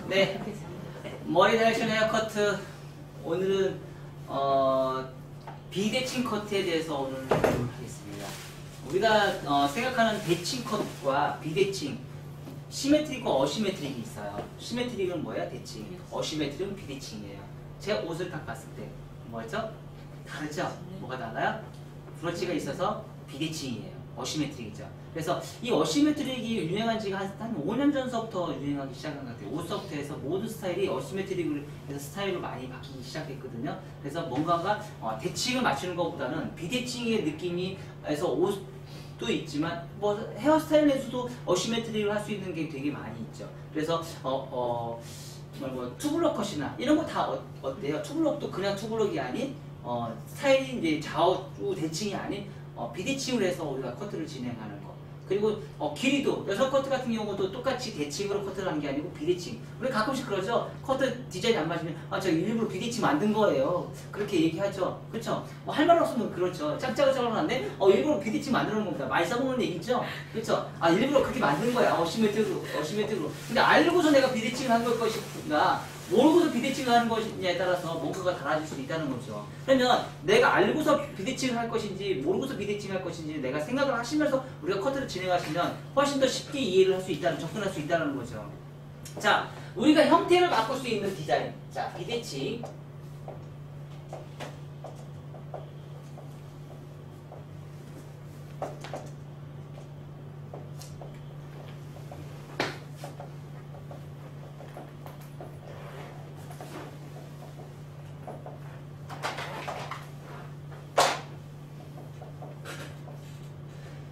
네, 머리 다이렉션 헤어커트. 오늘은 비대칭 커트에 대해서 오늘 배우도록 하겠습니다. 우리가 생각하는 대칭 컷과 비대칭, 시메트릭과 어시메트릭이 있어요. 시메트릭은 뭐야? 대칭. 어시메트릭은 비대칭이에요. 제 옷을 딱 봤을 때 뭐죠? 다르죠? 뭐가 달라요? 브러치가 있어서 비대칭이에요. 어시메트릭이죠. 그래서 이 어시메트릭이 유행한 지가 한 5년 전서부터 유행하기 시작한 것 같아요. 옷서부터 해서 모든 스타일이 어시메트릭으로 해서 스타일로 많이 바뀌기 시작했거든요. 그래서 뭔가가 대칭을 맞추는 것보다는 비대칭의 느낌이 해서 옷도 있지만 뭐 헤어스타일 내에서도 어시메트릭을 할 수 있는 게 되게 많이 있죠. 그래서 뭐 투블럭 컷이나 이런 거 다 어때요? 투블럭도 그냥 투블럭이 아닌 스타일이 이제 좌우 대칭이 아닌 비대칭으로 해서 우리가 커트를 진행하는 거. 그리고 길이도 여성 커트 같은 경우도 똑같이 대칭으로 커트를 하는 게 아니고 비대칭. 우리 가끔씩 그러죠. 커트 디자인이 안 맞으면 저 일부러 비대칭 만든 거예요. 그렇게 얘기하죠. 그렇죠? 할 말 없으면 그렇죠. 짝짝을 잘라놨네. 일부러 비대칭 만드는 겁니다. 많이 써먹는 얘기죠. 그렇죠? 일부러 그렇게 만든 거야. 어시메트릭으로. 근데 알고서 내가 비대칭을 한 걸 것이구나. 모르고서 비대칭을 하는 것이냐에 따라서 뭔가가 달라질 수 있다는 거죠. 그러면 내가 알고서 비대칭을 할 것인지 모르고서 비대칭을 할 것인지 내가 생각을 하시면서 우리가 커트를 진행하시면 훨씬 더 쉽게 이해를 할 수 있다는, 접근할 수 있다는 거죠. 자, 우리가 형태를 바꿀 수 있는 디자인. 자, 비대칭.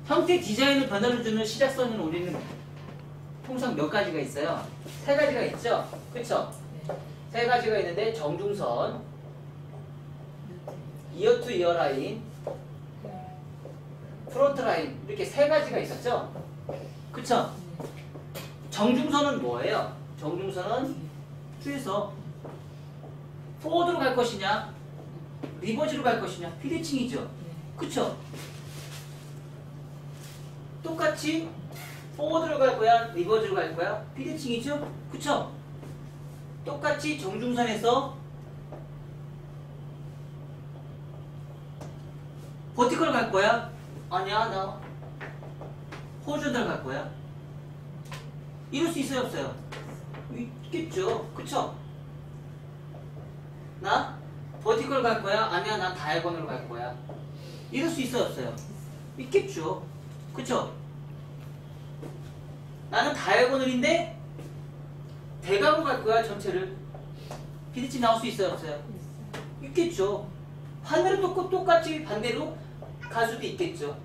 형태 디자인을 변화를 주는 시작선은 우리는 통상 몇 가지가 있어요? 세 가지가 있죠? 그쵸? 세 가지가 있는데 정중선, 이어 투 이어 라인, 프론트 라인 이렇게 세 가지가 있었죠? 그쵸? 정중선은 뭐예요? 정중선은 뒤에서 포워드로 갈 것이냐 리버지로 갈 것이냐 비대칭이죠? 그쵸? 똑같이 포워드로 갈 거야? 리버즈로 갈 거야? 비대칭이죠? 그쵸? 똑같이 정중선에서 버티컬 갈 거야? 아니야, 나 호리존탈 갈 거야? 이럴 수 있어요, 없어요? 있겠죠? 그쵸? 나 버티컬 갈 거야? 아니야, 난 다이아고널로 갈 거야? 이럴 수 있어요, 없어요? 있겠죠? 그쵸? 나는 다이아고널인데 대각으로 갈 거야 전체를. 비대칭 나올 수 있어요 없어요? 있겠죠. 반대로 똑같이 반대로 갈 수도 있겠죠.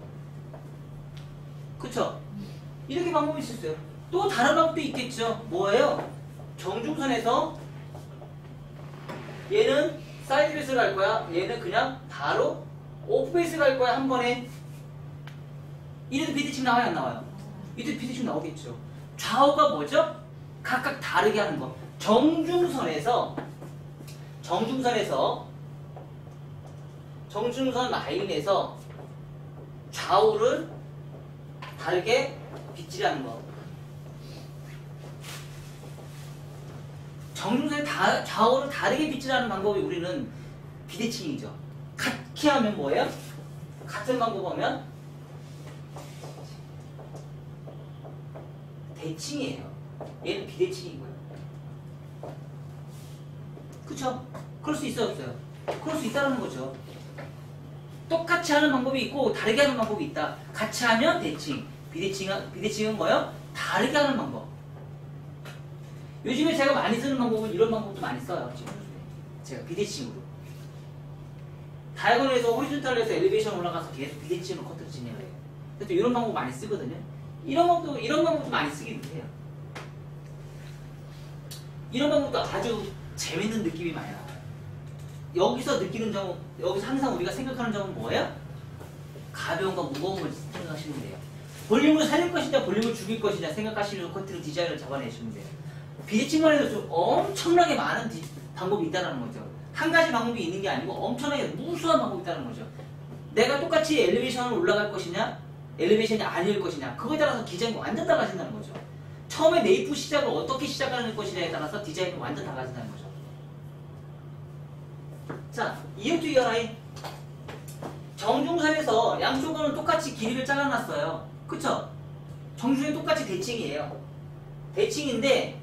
그쵸? 이렇게 방법이 있었어요. 또 다른 방법도 있겠죠. 뭐예요? 정중선에서 얘는 사이드 베이스를 갈 거야. 얘는 그냥 바로 오프 베이스 갈 거야 한 번에. 이래도 비대칭 나와요 안 나와요? 이때 비대칭 나오겠죠. 좌우가 뭐죠? 각각 다르게 하는 거. 정중선 라인에서 좌우를 다르게 빗질하는 거. 정중선에 좌우를 다르게 빗질하는 방법이 우리는 비대칭이죠. 같게 하면 뭐예요? 같은 방법 하면 대칭이에요. 얘는 비대칭인 거예요. 그쵸? 그럴 수 있어요, 없어요? 그럴 수 있다는 거죠. 똑같이 하는 방법이 있고 다르게 하는 방법이 있다. 같이 하면 대칭, 비대칭은 뭐예요? 다르게 하는 방법. 요즘에 제가 많이 쓰는 방법은 이런 방법도 많이 써요. 지금 제가 비대칭으로 다이아고널에서 호리존탈로 해서 엘리베이션 올라가서 계속 비대칭으로 커트를 진행해요. 그래서 이런 방법 많이 쓰거든요. 이런 방법도 많이 쓰기도 해요. 이런 방법도 아주 재밌는 느낌이 많이 나와요. 여기서 느끼는 점은, 여기서 항상 우리가 생각하는 점은 뭐예요? 가벼움과 무거움을 생각하시면 돼요. 볼륨을 살릴 것이냐, 볼륨을 죽일 것이냐 생각하시면서 커트를 디자인을 잡아내시면 돼요. 비대칭만 해도 좀 엄청나게 많은 방법이 있다는 거죠. 한 가지 방법이 있는 게 아니고 엄청나게 무수한 방법이 있다는 거죠. 내가 똑같이 엘리베이션을 올라갈 것이냐, 엘리베이션이 아닐 것이냐, 그거에 따라서 기장이 완전 달라진다는 거죠. 처음에 네이프 시작을 어떻게 시작하는 것이냐에 따라서 디자인이 완전 달라진다는 거죠. 자, 이웃 이어라인. 정중선에서 양쪽은 똑같이 길이를 잘라놨어요. 그쵸? 정중선이 똑같이 대칭이에요. 대칭인데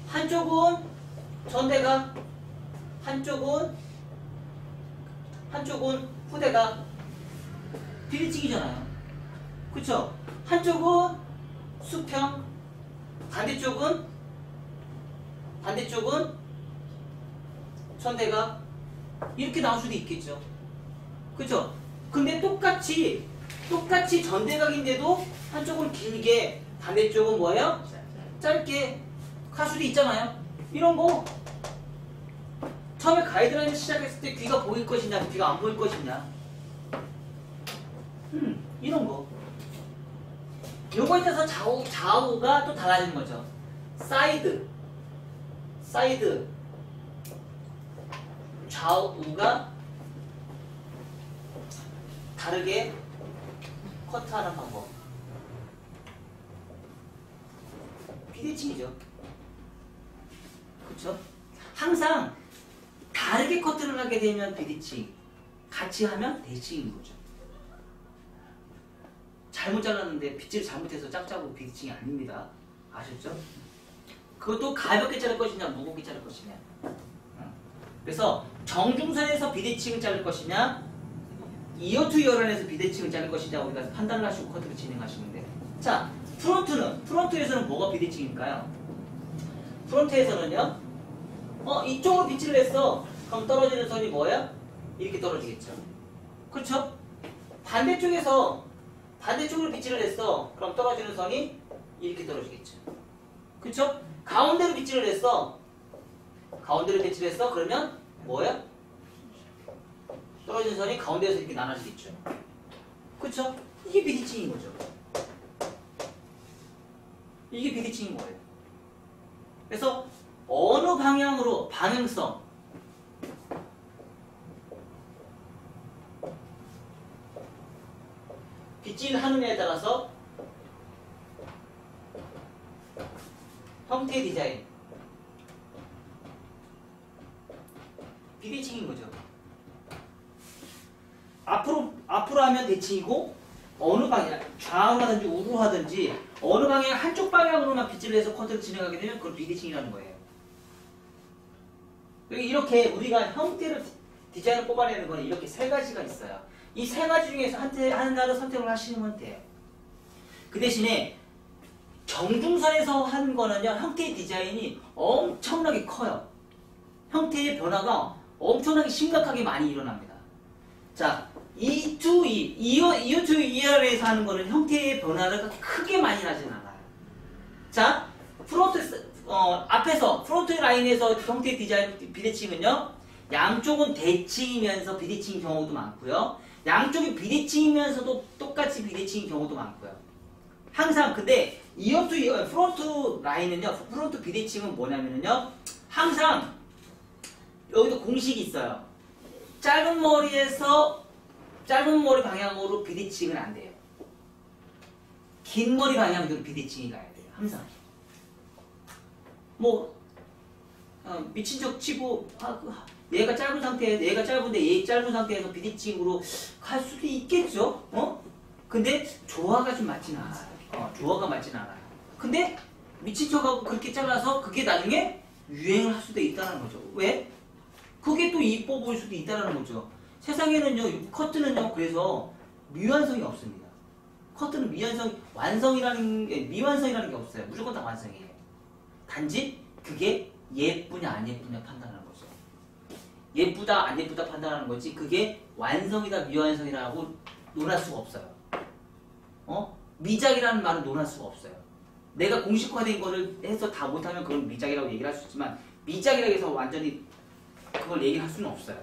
한쪽은 전대가, 한쪽은 후대가 비대칭이잖아요. 그쵸? 한쪽은 수평, 반대쪽은 전대가 이렇게 나올 수도 있겠죠. 그쵸? 근데 똑같이 전대각인데도 한쪽은 길게, 반대쪽은 뭐예요? 짧게 갈 수도 있잖아요. 이런 거 처음에 가이드라인을 시작했을 때 귀가 보일 것이냐, 귀가 안 보일 것이냐. 이런 거. 요거에 따라서 좌우가 또 달라지는 거죠. 사이드. 좌우가 다르게 커트하는 방법. 비대칭이죠. 그쵸? 항상 다르게 커트를 하게 되면 비대칭, 같이 하면 대칭인 거죠. 잘못 잘랐는데 빗질 잘못해서 짝짝으로 비대칭이 아닙니다. 아셨죠? 그것도 가볍게 자를 것이냐, 무겁게 자를 것이냐. 그래서 정중선에서 비대칭을 자를 것이냐, 이어 투 이어라인에서 비대칭을 자를 것이냐 우리가 판단을 하시고 커트를 진행하시는데, 자, 프론트에서는 뭐가 비대칭일까요? 프론트에서는요, 이쪽으로 빗질을 했어. 그럼 떨어지는 선이 뭐야? 이렇게 떨어지겠죠. 그렇죠? 반대쪽으로 빗질을 했어. 그럼 떨어지는 선이 이렇게 떨어지겠죠. 그렇죠? 가운데로 빗질을 했어. 그러면 뭐야? 떨어지는 선이 가운데에서 이렇게 나눠지겠죠. 그렇죠? 이게 비대칭인 거죠. 이게 비대칭인 거예요. 그래서 어느 방향으로, 방향성, 빗질하느냐에 따라서 형태의 디자인, 비대칭인 거죠. 앞으로 하면 대칭이고, 어느 방향, 좌우로 하든지 우로 하든지 어느 방향, 한쪽 방향으로만 빗질을 해서 커트를 진행하게 되면 그걸 비대칭이라는 거예요. 이렇게 우리가 형태를, 디자인을 뽑아내는 거는 이렇게 세 가지가 있어요. 이 세 가지 중에서 하나를 선택을 하시면 돼요. 그 대신에 정중선에서 하는 거는요, 형태의 디자인이 엄청나게 커요. 형태의 변화가 엄청나게 심각하게 많이 일어납니다. 자, 이어 투 이어에서 하는 거는 형태의 변화가 크게 많이 나진 않아요. 자, 앞에서 프론트 라인에서 형태 디자인 비대칭은요, 양쪽은 대칭이면서 비대칭인 경우도 많고요, 양쪽이 비대칭이면서도 똑같이 비대칭인 경우도 많고요. 항상 근데 프론트 라인은요, 프론트 비대칭은 뭐냐면요, 항상 여기도 공식이 있어요. 짧은 머리 방향으로 비대칭은 안 돼요. 긴 머리 방향으로 비대칭이 가야 돼요. 항상. 미친 척 치고, 얘가 짧은데 얘 짧은 상태에서 비대칭으로 갈 수도 있겠죠? 근데 조화가 좀 맞진 않아요. 조화가 맞진 않아요. 근데 미친 척하고 그렇게 잘라서 그게 나중에 유행을 할 수도 있다는 거죠. 왜? 그게 또 이뻐 보일 수도 있다는 거죠. 세상에는요, 커트는요, 그래서 미완성이 없습니다. 커트는 미완성이라는 게 없어요. 무조건 다 완성이에요. 단지 그게 예쁘냐 안 예쁘냐 판단하는 거죠. 예쁘다 안 예쁘다 판단하는 거지, 그게 완성이다 미완성이라고 논할 수가 없어요. 미작이라는 말은 논할 수가 없어요. 내가 공식화된 거를 해서 다 못하면 그건 미작이라고 얘기를 할 수 있지만, 미작이라고 해서 완전히 그걸 얘기를 할 수는 없어요.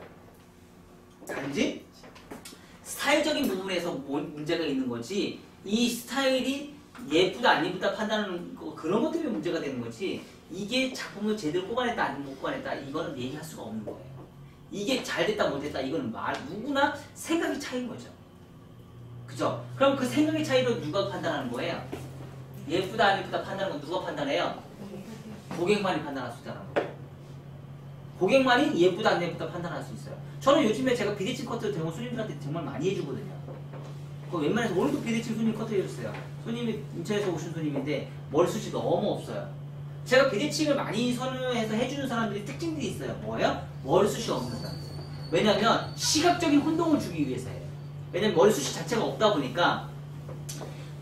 단지 스타일적인 부분에서 문제가 있는 거지, 이 스타일이 예쁘다 안 예쁘다 판단하는 거, 그런 것 때문에 문제가 되는 거지, 이게 작품을 제대로 뽑아냈다 아니면 못 뽑아냈다 이거는 얘기할 수가 없는 거예요. 이게 잘 됐다 못했다 이거는 누구나 생각의 차이인 거죠. 그죠? 그럼 그 생각의 차이로 누가 판단하는 거예요? 예쁘다 안 예쁘다 판단하는 건 누가 판단해요? 고객만이 판단할 수 있다는 거예요. 고객만이 예쁘다 안 예쁘다 판단할 수 있어요. 저는 요즘에 제가 비대칭 커트 대부분 손님들한테 정말 많이 해주거든요. 그 웬만해서 오늘도 비대칭 손님 커트 해줬어요. 손님이 인천에서 오신 손님인데 머리숱이 너무 없어요. 제가 비대칭을 많이 선호해서 해주는 사람들이 특징들이 있어요. 뭐예요? 머리숱이 없는 사람. 왜냐면 시각적인 혼동을 주기 위해서예요. 왜냐면 머리숱이 자체가 없다 보니까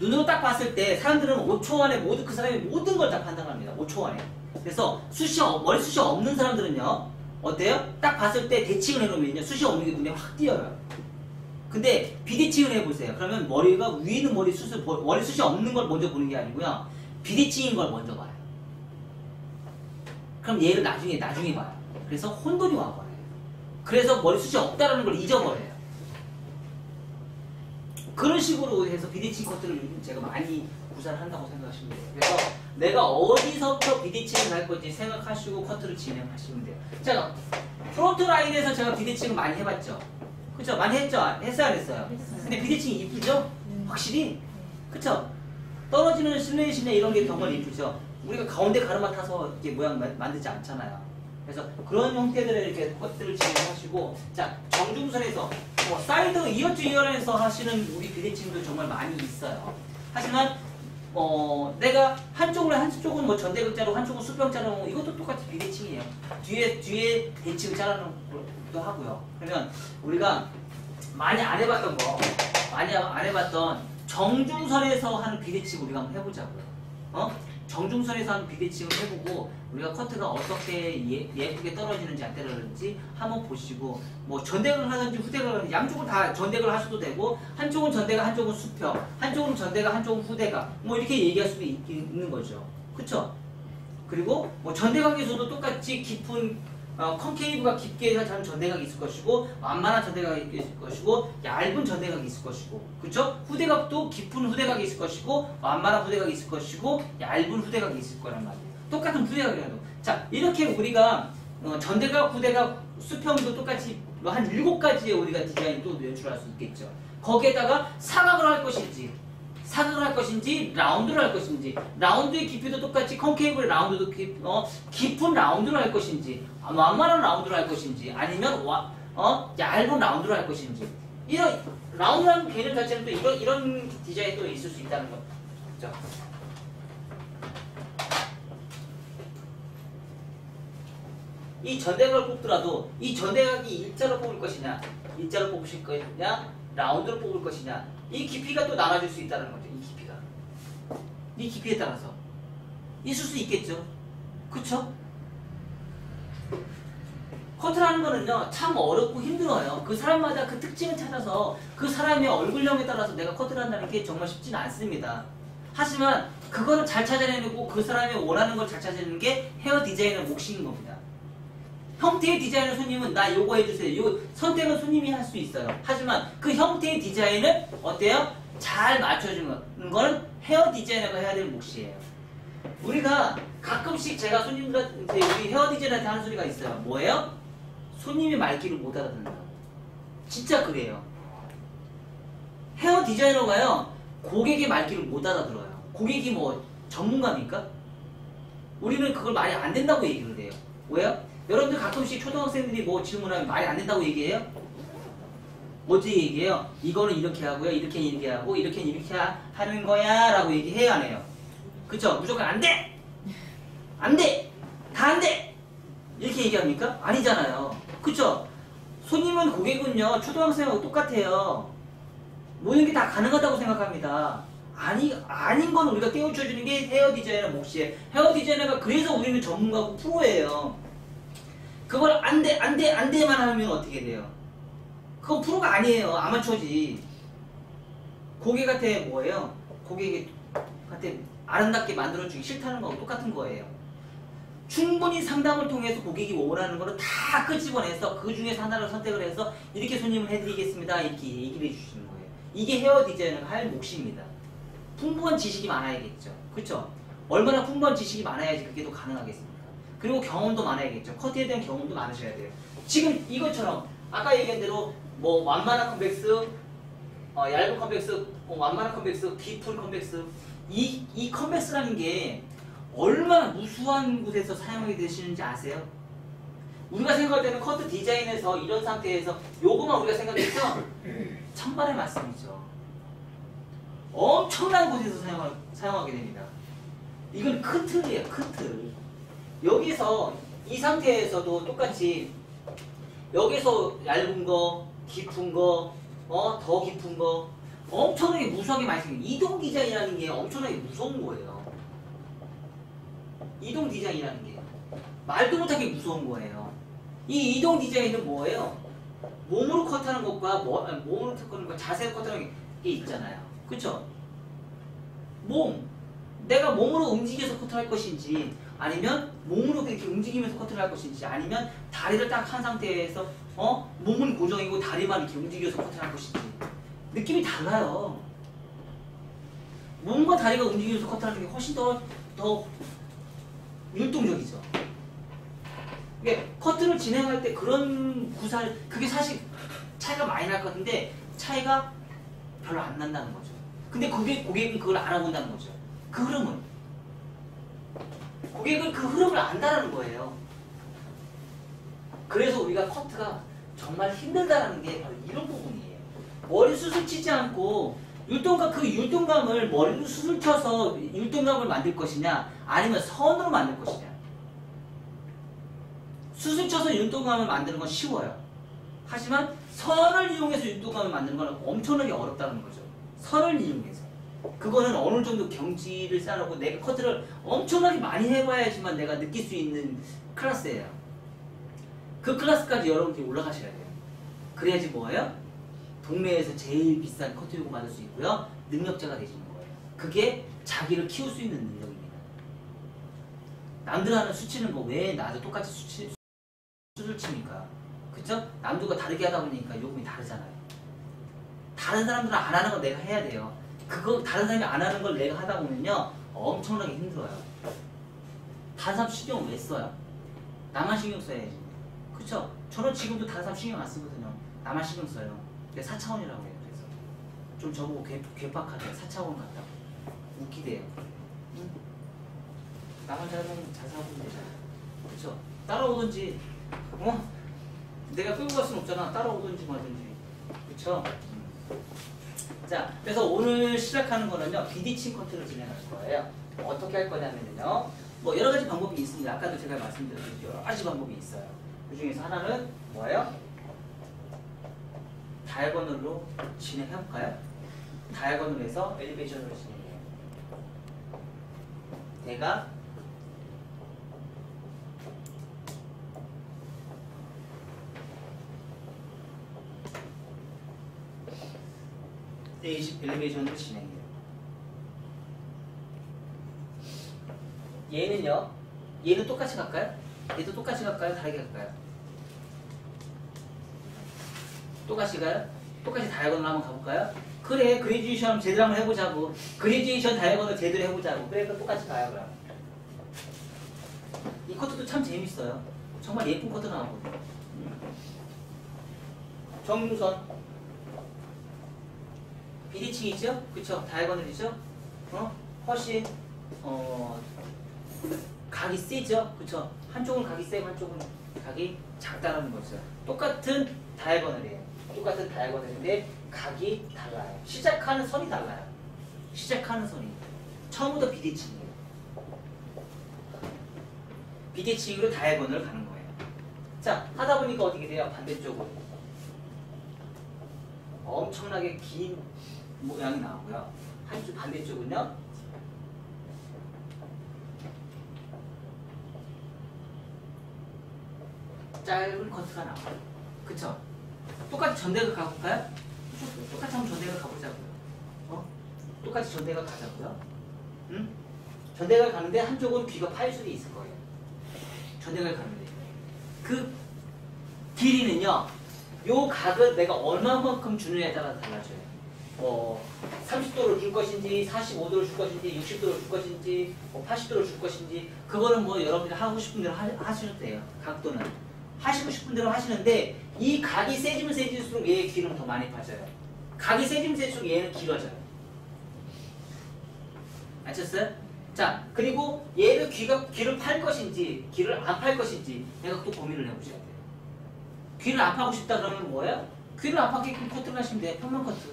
눈으로 딱 봤을 때 사람들은 5초 안에 모두 그 사람의 모든 걸 다 판단합니다. 5초 안에. 그래서 머리숱이 없는 사람들은요. 어때요? 딱 봤을 때 대칭을 해놓으면요. 숱이 없는 게 눈에 확 띄어요. 근데 비대칭을 해보세요. 그러면 머리가 위에 있는 머리숱이 없는 걸 먼저 보는 게 아니고요. 비대칭인 걸 먼저 봐요. 그럼 얘를 나중에 봐요. 그래서 혼돈이 와버려요. 그래서 머리숱이 없다라는 걸 잊어버려요. 그런 식으로 해서 비대칭 커트를 요즘 제가 많이 구사한다고 생각하시면 돼요. 그래서 내가 어디서부터 비대칭을 할 건지 생각하시고 커트를 진행하시면 돼요. 자, 프론트 라인에서 제가 비대칭을 많이 해봤죠. 그쵸? 많이 했죠? 했어요? 안 했어요? 근데 비대칭이 이쁘죠? 확실히? 그쵸? 떨어지는 슬레이시나 이런 게 정말 이쁘죠? 우리가 가운데 가르마 타서 이렇게 모양 만들지 않잖아요. 그래서 그런 형태들의 이렇게 커트를 진행하시고, 자, 정중선에서 사이드 이어투 이어에서 하시는 우리 비대칭도 정말 많이 있어요. 하지만 내가 한쪽은 뭐 전대극자로 한쪽은 수평자로 이것도 똑같이 비대칭이에요. 뒤에 대칭을 자르는 것도 하고요. 그러면 우리가 많이 안 해봤던 정중선에서 하는 비대칭 우리가 한번 해보자고요. 정중선에서 하는 비대칭을 해보고 우리가 커트가 어떻게 예쁘게 떨어지는지 안 떨어지는지 한번 보시고, 뭐 전대각을 하든지 후대각을 하든지 양쪽을 다 전대각을 하셔도 되고, 한쪽은 전대각 한쪽은 수평, 한쪽은 전대각 한쪽은 후대각, 뭐 이렇게 얘기할 수도 있는 거죠. 그쵸? 그리고 뭐 전대각에서도 똑같이 깊은 컨케이브가 깊게 하는 전대각이 있을 것이고, 완만한 전대각이 있을 것이고, 얇은 전대각이 있을 것이고, 그쵸? 후대각도 깊은 후대각이 있을 것이고, 완만한 후대각이 있을 것이고, 얇은 후대각이 있을 거란 말이에요. 똑같은 후대각이라도. 자, 이렇게 우리가 전대각, 후대각, 수평도 똑같이 한 7가지의 우리가 디자인 또 연출할 수 있겠죠. 거기에다가 사각을 할 것인지 라운드를 할 것인지, 라운드의 깊이도 똑같이 컨케이브의 라운드도 깊은 라운드를 할 것인지, 완만한 라운드를 할 것인지, 아니면 얇은 라운드를 할 것인지, 이런 라운드라는 개념 자체는 또 이런 디자인이 또 있을 수 있다는 거죠. 이 전대각을 뽑더라도 이 전대각이 일자로 뽑을 것이냐, 일자로 뽑으실 것이냐, 라운드로 뽑을 것이냐, 이 깊이가 또 나눠질 수 있다는 거죠. 이 깊이에 따라서 있을 수 있겠죠. 그쵸? 커트라는 거는요 참 어렵고 힘들어요. 그 사람마다 그 특징을 찾아서 그 사람의 얼굴형에 따라서 내가 커트를 한다는 게 정말 쉽지는 않습니다. 하지만 그거를 잘 찾아내고 그 사람이 원하는 걸 잘 찾아내는 게 헤어 디자이너의 몫인 겁니다. 형태의 디자인을 손님은 나 요거 해주세요. 요 선택은 손님이 할 수 있어요. 하지만 그 형태의 디자인을 어때요? 잘 맞춰주는 거는 헤어 디자이너가 해야 될 몫이에요. 우리가 가끔씩 제가 손님들한테 우리 헤어 디자이너한테 하는 소리가 있어요. 뭐예요? 손님이 말귀를 못 알아듣는다고. 진짜 그래요. 헤어 디자이너가요 고객의 말귀를 못 알아들어요. 고객이 뭐 전문가입니까? 우리는 그걸 말이 안 된다고 얘기를 해요. 왜요? 여러분들 가끔씩 초등학생들이 뭐 질문하면 말이 안 된다고 얘기해요? 어떻게 얘기해요? 이거는 이렇게 하고요, 이렇게 하고, 이렇게 하는 거야 라고 얘기해요, 안 해요? 그쵸? 무조건 안 돼! 안 돼! 다 안 돼! 이렇게 얘기합니까? 아니잖아요. 그쵸? 손님은 고객은요 초등학생하고 똑같아요. 모든 게 다 가능하다고 생각합니다. 아닌 건 우리가 깨우쳐주는 게 헤어 디자이너 몫이에요. 헤어 디자이너가 그래서 우리는 전문가고 프로예요. 그걸 안 돼만 하면 어떻게 돼요? 그건 프로가 아니에요. 아마추어지. 고객한테 뭐예요? 고객한테 아름답게 만들어주기 싫다는 거하고 똑같은 거예요. 충분히 상담을 통해서 고객이 원하는 거를 다 끄집어내서 그 중에서 하나를 선택을 해서 이렇게 손님을 해드리겠습니다. 이렇게 얘기를 해주시는 거예요. 이게 헤어 디자이너가 할 몫입니다. 풍부한 지식이 많아야겠죠. 그쵸? 얼마나 풍부한 지식이 많아야지 그게 더 가능하겠습니까? 그리고 경험도 많아야겠죠. 커트에 대한 경험도 많으셔야 돼요. 지금 이것처럼 아까 얘기한 대로 뭐 완만한 컨벡스, 얇은 컨벡스, 완만한 컨벡스, 깊은 컨벡스. 이 컨벡스라는 게 얼마나 무수한 곳에서 사용하게 되시는지 아세요? 우리가 생각할 때는 커트 디자인에서 이런 상태에서 요거만 우리가 생각해서 천발의 말씀이죠. 엄청난 곳에서 사용하게 됩니다. 이건 큰 틀이에요. 큰 틀. 여기서 이 상태에서도 똑같이 여기서 얇은 거, 깊은 거, 더 깊은 거 엄청나게 무수하게 많이 생겨요. 이동 디자인이라는 게 엄청나게 무서운 거예요. 이동 디자인이라는 게 말도 못하게 무서운 거예요. 이 이동 디자인은 뭐예요? 몸으로 컷하는 것과 몸으로 컷하는 것, 자세로 컷하는 게 있잖아요. 그쵸? 내가 몸으로 움직여서 커트를 할 것인지 아니면 몸으로 이렇게 움직이면서 커트를 할 것인지 아니면 다리를 딱 한 상태에서 몸은 고정이고 다리만 이렇게 움직여서 커트를 할 것인지 느낌이 달라요. 몸과 다리가 움직여서 커트하는 게 훨씬 더 율동적이죠. 이게 커트를 진행할 때 그런 구사를 그게 사실 차이가 많이 날 것 같은데 차이가 별로 안 난다는 거죠. 근데 고객은 그걸 알아본다는 거죠. 그 흐름을. 고객은 그 흐름을 안다라는 거예요. 그래서 우리가 커트가 정말 힘들다라는 게 바로 이런 부분이에요. 머리 수술 치지 않고 그 율동감을 머리로 수술 쳐서 율동감을 만들 것이냐 아니면 선으로 만들 것이냐. 수술 쳐서 율동감을 만드는 건 쉬워요. 하지만 선을 이용해서 율동감을 만드는 건 엄청나게 어렵다는 거죠. 선을 이용해서. 그거는 어느 정도 경지를 쌓아놓고 내가 커트를 엄청나게 많이 해봐야지만 내가 느낄 수 있는 클래스예요. 그 클래스까지 여러분들이 올라가셔야 돼요. 그래야지 뭐예요? 동네에서 제일 비싼 커트 요금 받을 수 있고요. 능력자가 되시는 거예요. 그게 자기를 키울 수 있는 능력입니다. 남들 하는 수치는 거 왜 나도 똑같이 수술 칩니까? 그쵸? 남들과 다르게 하다 보니까 요금이 다르잖아요. 다른 사람들은 안 하는 거 내가 해야 돼요. 그거 다른 사람이 안 하는 걸 내가 하다 보면요 엄청나게 힘들어요. 다른 사람 신경을 왜 써요? 나만 신경 써야지. 그쵸? 저는 지금도 다른 사람 신경 안 쓰거든요. 나만 신경 써요. 근데 4차원이라고 해요. 그래서 좀 저보고 괴팍하대. 4차원 같다고 웃기대요. 응? 나만 잘 살면 잘 살아보면 되잖아. 그쵸? 따라오든지 내가 끌고 갈 수는 없잖아. 따라오든지 뭐든지. 그쵸? 자, 그래서 오늘 시작하는 거는요, 비디칭 커트를 진행할 거예요. 어떻게 할 거냐면요, 뭐 여러 가지 방법이 있습니다. 아까도 제가 말씀드렸듯이 여러 가지 방법이 있어요. 그 중에서 하나는 뭐예요? 다이아고널로 진행해볼까요? 다이아고널로 해서 엘리베이션으로 진행해요. 내가 엘리베이션으로 진행해요. 얘는요, 얘는 똑같이 갈까요? 얘도 똑같이 갈까요? 다르게 갈까요? 똑같이 가요? 똑같이 다이아고널 한번 가볼까요? 그래, 그레듀에이션 제대로 한번 해보자고. 그레듀에이션 다이아고널 제대로 해보자고. 그래, 똑같이 가요, 그럼. 이 커트도 참 재밌어요. 정말 예쁜 커트 나오거든요. 정유선. 비디칭이죠? 그쵸? 다이아고널이죠? 훨씬 각이 세죠? 그쵸? 한쪽은 각이 세고 한쪽은 각이 작다는 거죠. 똑같은 다이아고널이에요. 똑같은 다이아고널인데 각이 달라요. 시작하는 선이 달라요. 시작하는 선이. 처음부터 비디칭이에요. 비디칭으로 다이아고널을 가는 거예요. 자, 하다 보니까 어떻게 돼요? 반대쪽으로. 엄청나게 긴 모양이 나오고요. 한쪽 반대쪽은요. 짧은 커트가 나와요. 그쵸? 똑같이 전대가 가볼까요? 똑같이 한번 전대가 가보자고요. 똑같이 전대가 가자고요. 응? 전대가 가는데 한쪽은 귀가 파일 수도 있을 거예요. 전대가 가는데 그 길이는요. 요 각을 내가 얼마만큼 주느냐에 따라 달라져요. 30도를 줄 것인지 45도를 줄 것인지 60도를 줄 것인지 80도를 줄 것인지 그거는 뭐 여러분들이 하고 싶은 대로 하셔도 돼요. 각도는 하시고 싶은 대로 하시는데 이 각이 세지면 세질수록 얘의 귀는 더 많이 빠져요. 각이 세지면 세질수록 얘는 길어져요. 아셨어요? 자, 그리고 얘를 귀를 팔 것인지 귀를 안 팔 것인지 내가 또 고민을 해보셔야 돼요. 귀를 안 파고 싶다 그러면 뭐예요? 귀를 안 파게끔 커트를 하시면 돼요. 평면 커트.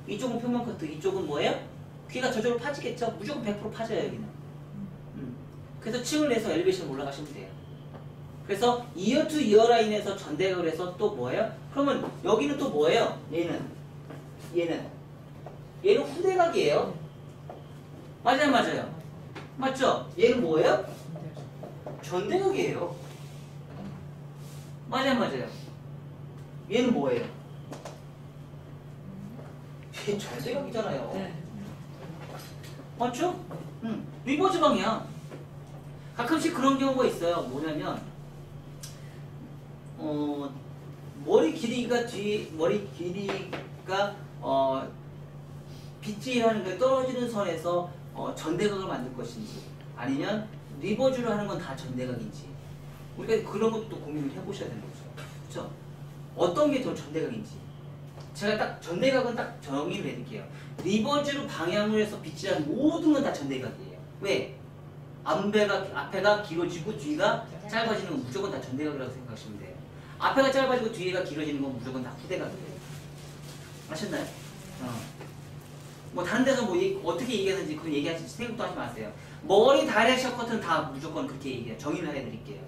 이쪽은 평면 커트, 이쪽은 뭐예요? 귀가 저절로 파지겠죠? 무조건 100% 파져요, 여기는. 그래서 층을 내서 엘리베이션 올라가시면 돼요. 그래서 이어 투 이어 라인에서 전대각을 해서 또 뭐예요? 그러면 여기는 또 뭐예요? 얘는 후대각이에요. 맞아요. 맞죠? 얘는 뭐예요? 전대각이에요. 맞아요. 얘는 뭐예요? 얘 전대각이잖아요. 맞죠? 리버즈 방향. 가끔씩 그런 경우가 있어요. 뭐냐면 머리 길이가 빗질하는 게 떨어지는 선에서 전대각을 만들 것인지 아니면 리버즈를 하는 건 다 전대각인지 우리가 그런 것도 고민을 해보셔야 되는 거죠. 그렇죠? 어떤 게 더 전대각인지 제가 딱 전대각은 딱 정의를 해드릴게요. 리버즈로 방향을 해서 빗질하는 모든 건 다 전대각이에요. 왜? 앞에가 길어지고 뒤가 짧아지는 건 무조건 다 전대각이라고 생각하시면 돼요. 앞에가 짧아지고 뒤에가 길어지는 건 무조건 다 후대각이에요. 아셨나요? 뭐 다른 데서 뭐 어떻게 얘기하는지 그건 얘기하실 생각도 하지 마세요. 머리 다이렉션 커트는 다 무조건 그렇게 얘기해요. 정의를 해드릴게요.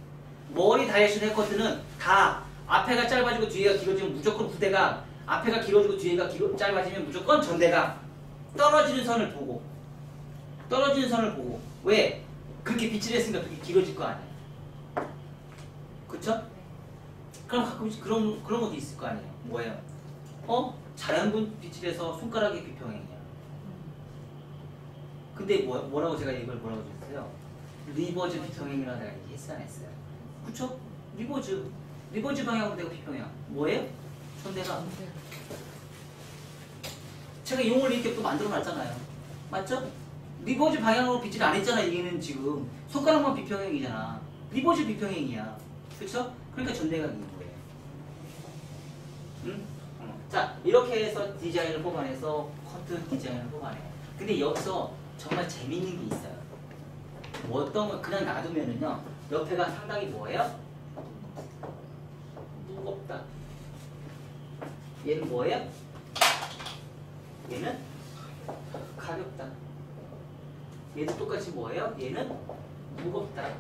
머리 다이렉션 헤어커트는 다 앞에가 짧아지고 뒤에가 길어지면 무조건 후대각, 앞에가 길어지고 뒤에가 짧아지면 무조건 전대각. 떨어지는 선을 보고 왜? 그렇게 빗질했으니까 그렇게 길어질 거 아니에요. 그쵸? 그럼 가끔씩 그런 것도 있을 거 아니에요. 뭐예요? 자연분 빗질해서 손가락이 비평행이야. 근데 뭐라고 제가 이걸 뭐라고 줬어요? 리버즈 비평행이라고 내가 얘기했어 안 했어요? 그쵸? 리버즈 방향으로 내가 비평행. 뭐예요? 전대각. 제가 용을 이렇게 또 만들어 놨잖아요. 맞죠? 리버즈 방향으로 빗질 안 했잖아. 얘는 지금 손가락만 비평행이잖아. 리버즈 비평행이야. 그쵸? 그러니까 전대각인 거예요. 응? 자, 이렇게 해서 디자인을 뽑아내서 커트 디자인을 뽑아내요. 근데 여기서 정말 재밌는 게 있어요. 어떤 걸 그냥 놔두면은요, 옆에가 상당히 뭐예요? 무겁다. 얘는 뭐예요? 얘는 가볍다. 얘도 똑같이 뭐예요? 얘는 무겁다.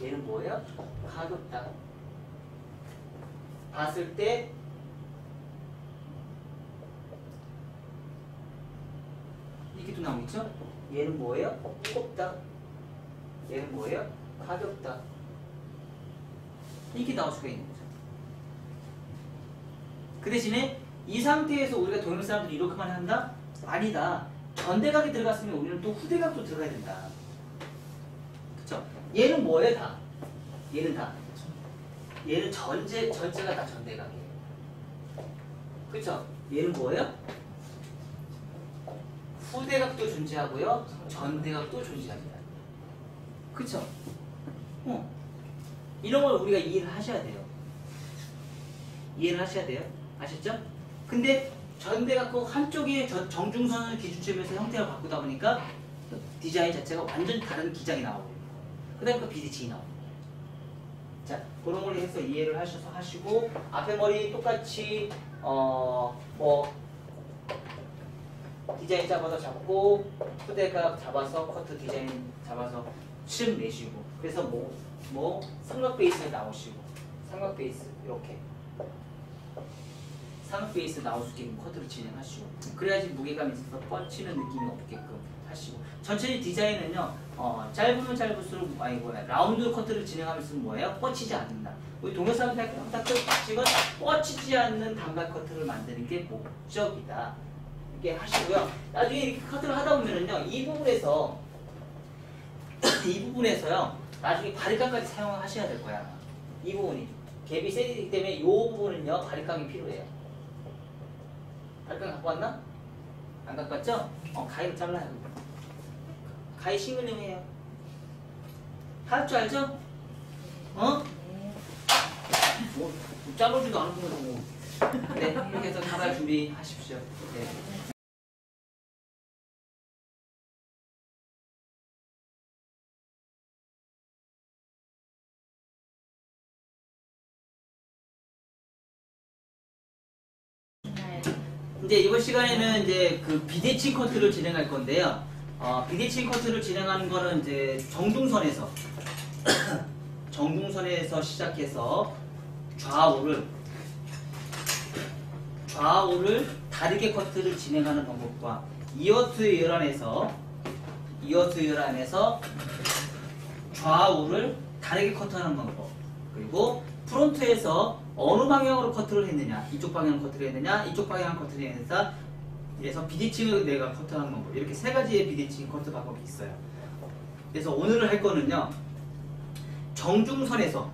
얘는 뭐예요? 가볍다. 봤을 때 이게 또 나오겠죠? 얘는 뭐예요? 무겁다. 얘는 뭐예요? 가볍다. 이게 나올 수가 있는 거죠. 그 대신에 이 상태에서 우리가 동양 사람들이 이렇게만 한다? 아니다. 전대각이 들어갔으면 우리는 또 후대각도 들어가야 된다. 그쵸? 얘는 뭐예요? 다? 얘는 다. 얘는 전체가 다 전대각이에요. 그쵸? 얘는 뭐예요? 후대각도 존재하고요. 전대각도 존재합니다. 그쵸? 이런 걸 우리가 이해를 하셔야 돼요. 이해를 하셔야 돼요. 아셨죠? 근데 전대각 꼭 한쪽에 정중선을 기준점에서 형태를 바꾸다 보니까 디자인 자체가 완전히 다른 기장이 나오고 그 다음에 또 비대칭이 나오고 자, 그런 걸 해서 이해를 하셔서 하시고 앞에 머리 똑같이 뭐 디자인 잡아서 잡고 후대각 잡아서 커트 디자인 잡아서 층 내시고 그래서 뭐 삼각 베이스에 나오시고 삼각 베이스 이렇게 삼각 베이스 나올 수 있게끔 커트를 진행하시고 그래야지 무게감이 있어서 뻗치는 느낌이 없게끔 하시고 전체 디자인은요 짧으면 짧을수록 라운드 커트를 진행하면서 뭐예요? 뻗치지 않는다. 우리 동영상 방식은 뻗치지 않는 단발 커트를 만드는 게 목적이다. 이렇게 하시고요. 나중에 이렇게 커트를 하다 보면은요 이 부분에서요 나중에 바리깡까지 사용하셔야 될 거야. 이 부분이 갭이 세지기 때문에 이 부분은요 바리깡이 필요해요. 바리깡 갖고 왔나? 안 갖고 왔죠? 가위로 잘라요. 가위 싱글링해요. 할 줄 알죠? 뭐 잘라주지도 않은 거면 뭐 네, 이렇게 해서 가발 준비하십시오. 네. 이제 이번 시간에는 이제 그 비대칭 커트를 진행할 건데요. 비대칭 커트를 진행하는 거는 이제 정중선에서 정중선에서 시작해서 좌우를 다르게 커트를 진행하는 방법과 이어트 열안에서 좌우를 다르게 커트하는 방법, 그리고 프론트에서 어느 방향으로 커트를 했느냐, 이쪽 방향으로 커트를 했느냐, 이쪽 방향으로 커트를 했느냐, 그래서 비대칭을 내가 커트하는 방법, 이렇게 세 가지의 비대칭 커트 방법이 있어요. 그래서 오늘 할 거는요, 정중선에서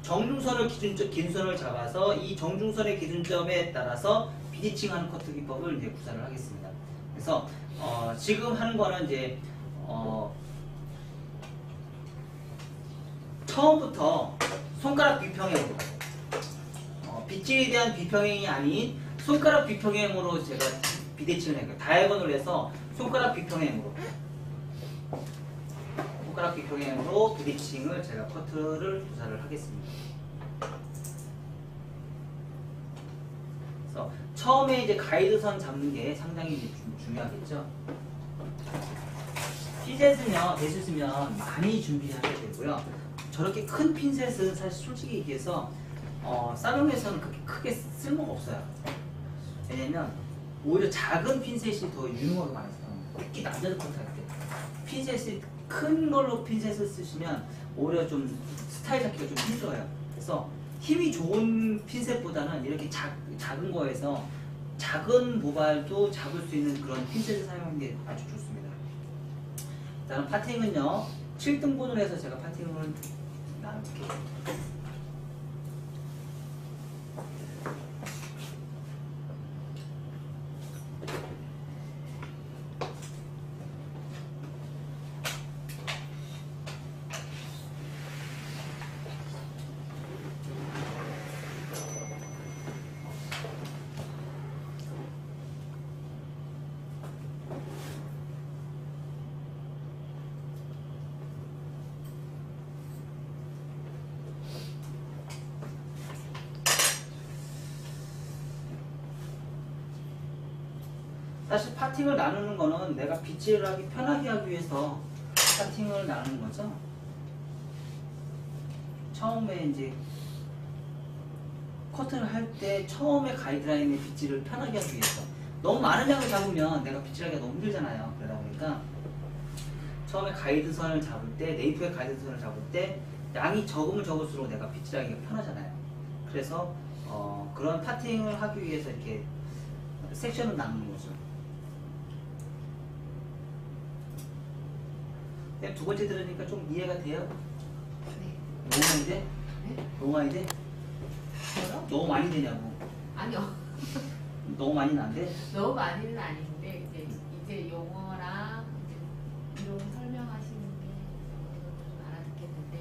정중선을 기준선을 잡아서 이 정중선의 기준점에 따라서 비대칭하는 커트 기법을 이제 구사를 하겠습니다. 그래서 지금 하는 거는 이제 처음부터 손가락 비평행으로 빗질에 대한 비평행이 아닌 손가락 비평행으로 제가 비대칭을 해요. 다이아곤을 해서 손가락 비평행으로 비대칭을 제가 커트를 구사를 하겠습니다. 그래서 처음에 이제 가이드선 잡는 게 상당히 중요하겠죠. 핀셋은요, 되셨으면 많이 준비하셔야 되고요. 저렇게 큰 핀셋은 사실 솔직히 얘기해서 살롱에서는 그렇게 크게 쓸모가 없어요. 왜냐면 오히려 작은 핀셋이 더 유용하게 많이 써요. 특히 남자들 커트할 때 핀셋이 큰 걸로 핀셋을 쓰시면 오히려 좀 스타일 잡기가 좀 힘들어요. 그래서 힘이 좋은 핀셋보다는 이렇게 작은 거에서 작은 모발도 잡을 수 있는 그런 핀셋을 사용하는 게 아주 좋습니다. 다음 파팅은요, 7등분을 해서 제가 파팅을 나눌게요. 사실 파팅을 나누는 거는 내가 빗질을 하기 편하게 하기 위해서 파팅을 나누는 거죠. 처음에 이제 커트를 할 때 처음에 가이드라인에 빗질을 편하게 하기 위해서 너무 많은 양을 잡으면 내가 빗질하기가 너무 힘들잖아요. 그러다 보니까 처음에 가이드선을 잡을 때, 네이프의 가이드선을 잡을 때 양이 적으면 적을수록 내가 빗질하기가 편하잖아요. 그래서 그런 파팅을 하기 위해서 이렇게 섹션을 나누는 거죠. 두 번째 들으니까 좀 이해가 돼요? 네. 너무 많이 돼? 네? 너무 많이 돼? 저요? 너무 많이 되냐고. 아니요. 너무 많이는 안 돼? 너무 많이는 아닌데 이제 용어랑 이제 이런 설명하시는 게 좀 알아듣겠는데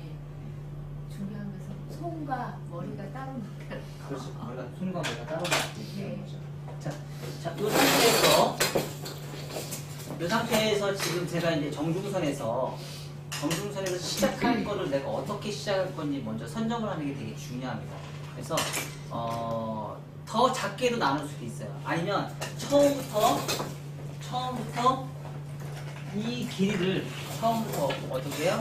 중요한 것은 손과 머리가 따로 나가는 거. 그렇지. 손과 머리가 따로 나가는 네. 거죠. 자, 이 상태에서 지금 제가 이제 정중선에서 시작할 거를 내가 어떻게 시작할 건지 먼저 선정을 하는 게 되게 중요합니다. 그래서 더 작게도 나눌 수도 있어요. 아니면 처음부터 이 길이를 처음부터 어떻게 해요?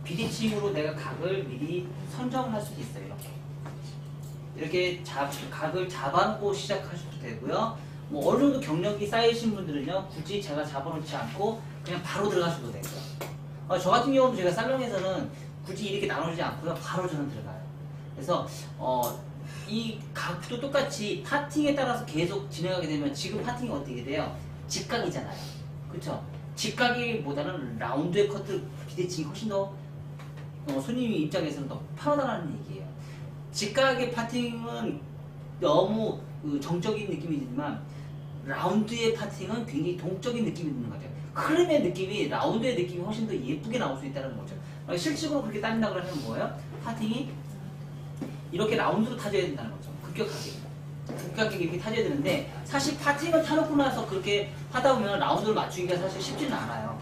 비대칭으로 내가 각을 미리 선정을 할 수도 있어요. 이렇게 각을 잡아놓고 시작하셔도 되고요. 뭐 어느 정도 경력이 쌓이신 분들은요, 굳이 제가 잡아놓지 않고 그냥 바로 들어가셔도 되고요. 저 같은 경우는 제가 살롱에서는 굳이 이렇게 나누지 않고요, 바로 저는 들어가요. 그래서 이 각도 똑같이 파팅에 따라서 계속 진행하게 되면 지금 파팅이 어떻게 돼요? 직각이잖아요. 그렇죠? 직각이보다는 라운드의 커트 비대칭이 훨씬 더 손님 입장에서는 더 편하다는 얘기예요. 직각의 파팅은 너무 정적인 느낌이 들지만 라운드의 파팅은 굉장히 동적인 느낌이 드는 거죠. 흐름의 느낌이, 라운드의 느낌이 훨씬 더 예쁘게 나올 수 있다는 거죠. 실질적으로 그렇게 따진다고 하면 뭐예요? 파팅이 이렇게 라운드로 타줘야 된다는 거죠. 급격하게 이렇게 타줘야 되는데 사실 파팅을 타놓고 나서 그렇게 하다 보면 라운드를 맞추기가 사실 쉽지는 않아요.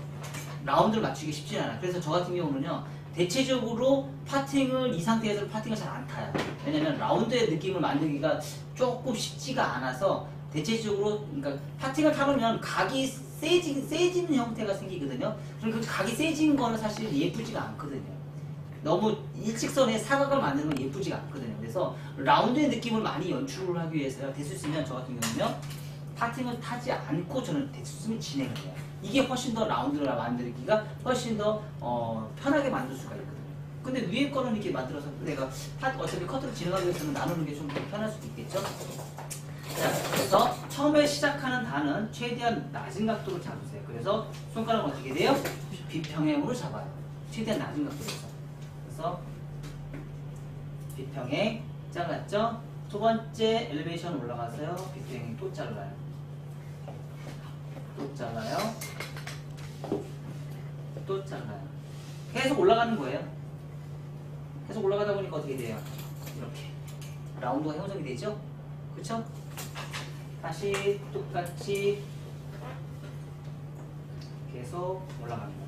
라운드를 맞추기 쉽지는 않아요. 그래서 저 같은 경우는요, 대체적으로 파팅을 이 상태에서 파팅을 잘 안 타요. 왜냐면 라운드의 느낌을 만들기가 조금 쉽지가 않아서 대체적으로 그러니까 파팅을 타놓으면 각이 세지는 형태가 생기거든요. 그럼 그 각이 세진 거는 사실 예쁘지가 않거든요. 너무 일직선에 사각을 만드는 건 예쁘지가 않거든요. 그래서 라운드의 느낌을 많이 연출을 하기 위해서요, 대수쓰면 저 같은 경우는요, 파팅을 타지 않고 저는 대수쓰면 진행을 해요. 이게 훨씬 더 라운드를 만들기가 훨씬 더 편하게 만들 수가 있거든요. 근데 위에 거는 이렇게 만들어서 내가 어차피 커트를 진행하기 위해서는 나누는 게 좀 더 편할 수도 있겠죠. 자, 그래서 처음에 시작하는 단은 최대한 낮은 각도로 잡으세요. 그래서 손가락은 어떻게 돼요? 비평행으로 잡아요. 최대한 낮은 각도에서. 그래서 비평행 잘랐죠? 두 번째 엘리베이션 올라가서요. 비평행 또 잘라요. 또 잘라요. 또 잘라요. 계속 올라가는 거예요. 계속 올라가다 보니까 어떻게 돼요? 이렇게 라운드가 형성이 되죠? 그쵸? 다시 똑같이 계속 올라갑니다.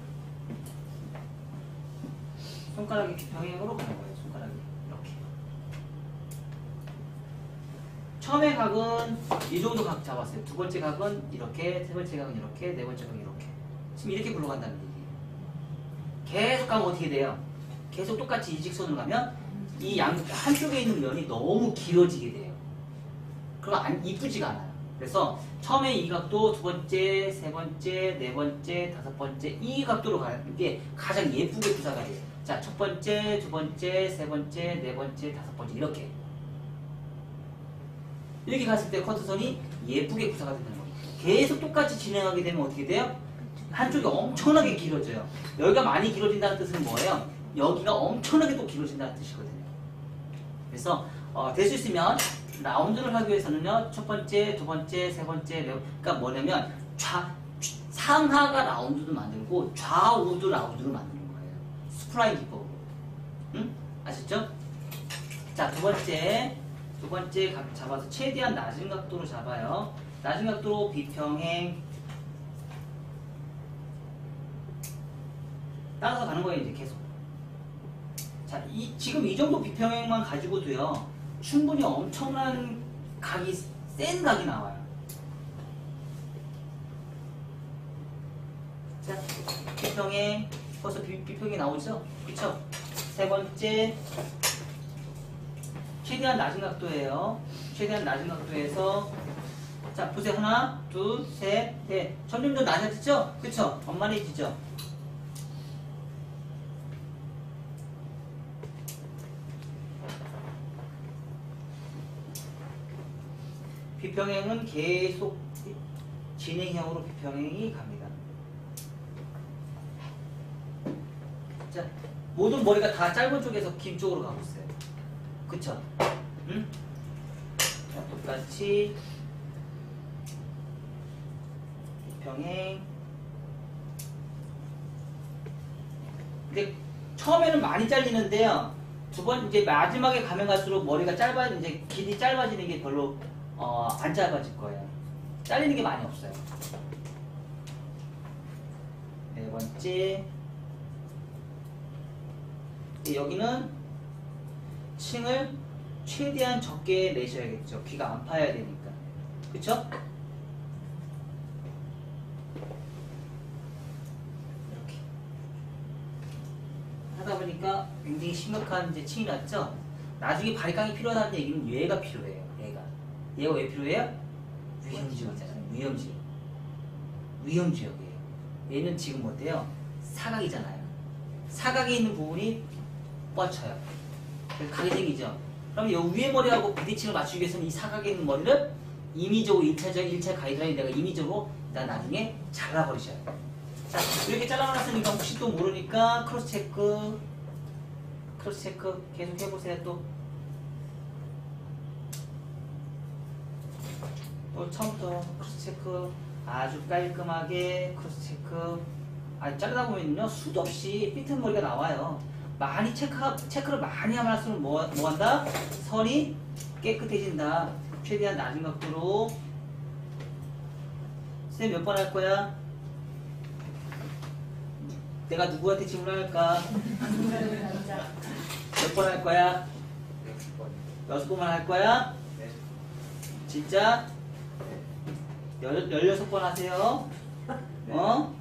손가락이 비평행으로 가는 거예요. 손가락이 이렇게. 처음에 각은 이 정도 각 잡았어요. 두 번째 각은 이렇게, 세 번째 각은 이렇게, 네 번째 각은 이렇게. 지금 이렇게 굴러간다는 얘기예요. 계속 가면 어떻게 돼요? 계속 똑같이 이직선으로 가면 이 한쪽에 있는 면이 너무 길어지게 돼요. 그럼 이쁘지가 않아요. 그래서 처음에 이 각도, 두 번째, 세 번째, 네 번째, 다섯 번째 이 각도로 가는 게 가장 예쁘게 구사가 돼요. 자, 첫 번째, 두 번째, 세 번째, 네 번째, 다섯 번째 이렇게 갔을 때 커트선이 예쁘게 구사가 된다는 거예요. 계속 똑같이 진행하게 되면 어떻게 돼요? 한쪽이 엄청나게 길어져요. 여기가 많이 길어진다는 뜻은 뭐예요? 여기가 엄청나게 또 길어진다는 뜻이거든요. 그래서 될 수 있으면 라운드를 하기 위해서는요, 첫 번째, 두 번째, 세 번째, 그러니까 뭐냐면 상하가 라운드도 만들고 좌우도 라운드를 만드는 거예요. 스프라인 기법으로. 응? 아셨죠? 자, 두 번째 각 잡아서 최대한 낮은 각도로 잡아요. 낮은 각도로 비평행 따라서 가는 거예요, 이제 계속. 자, 지금 이 정도 비평행만 가지고도요, 충분히 엄청난 각이, 센 각이 나와요. 자, 비평행, 벌써 비평이 나오죠? 그쵸? 세 번째, 최대한 낮은 각도예요. 최대한 낮은 각도에서, 자, 보세요. 하나, 둘, 셋, 넷. 점점 더 낮아지죠? 그쵸? 원만해지죠? 비평행은 계속 진행형으로 비평행이 갑니다. 자, 모든 머리가 다 짧은 쪽에서 긴 쪽으로 가고 있어요. 그쵸? 응? 자, 똑같이 비평행. 근데 처음에는 많이 잘리는데요. 이제 마지막에 가면 갈수록 머리가 이제 길이 짧아지는 게 별로 안 짧아질 거예요. 잘리는 게 많이 없어요. 네 번째. 여기는 층을 최대한 적게 내셔야겠죠. 귀가 안 파야 되니까. 그쵸? 이렇게. 하다 보니까 굉장히 심각한 이제 층이 났죠? 나중에 바리깡이 필요하다는 얘기는 얘가 필요해요. 얘가 왜 필요해요? 위험지역이잖아요. 위험지역이에요. 얘는 지금 어때요? 사각이잖아요. 사각에 있는 부분이 뻗쳐요. 그래서 각이 생기죠. 그럼 이 위에 머리하고 비대칭을 맞추기 위해서는 이 사각에 있는 머리를 임의적으로 1차 가이드라인 내가 임의적으로 일단 나중에 잘라버리셔요. 자, 이렇게 잘라놨으니까 혹시 또 모르니까 크로스 체크 계속 해보세요. 또 처음부터 크로스 체크 아주 깔끔하게 크로스 체크. 자르다 보면요 수도 없이 삐뚤 머리가 나와요. 많이 체크를 많이 하면 할수록 뭐 한다? 선이 깨끗해진다. 최대한 낮은 각도로. 쌤 몇 번 할 거야? 내가 누구한테 질문할까? 몇 번 할 거야? 6번만 할 거야? 진짜? 16번 하세요. 어?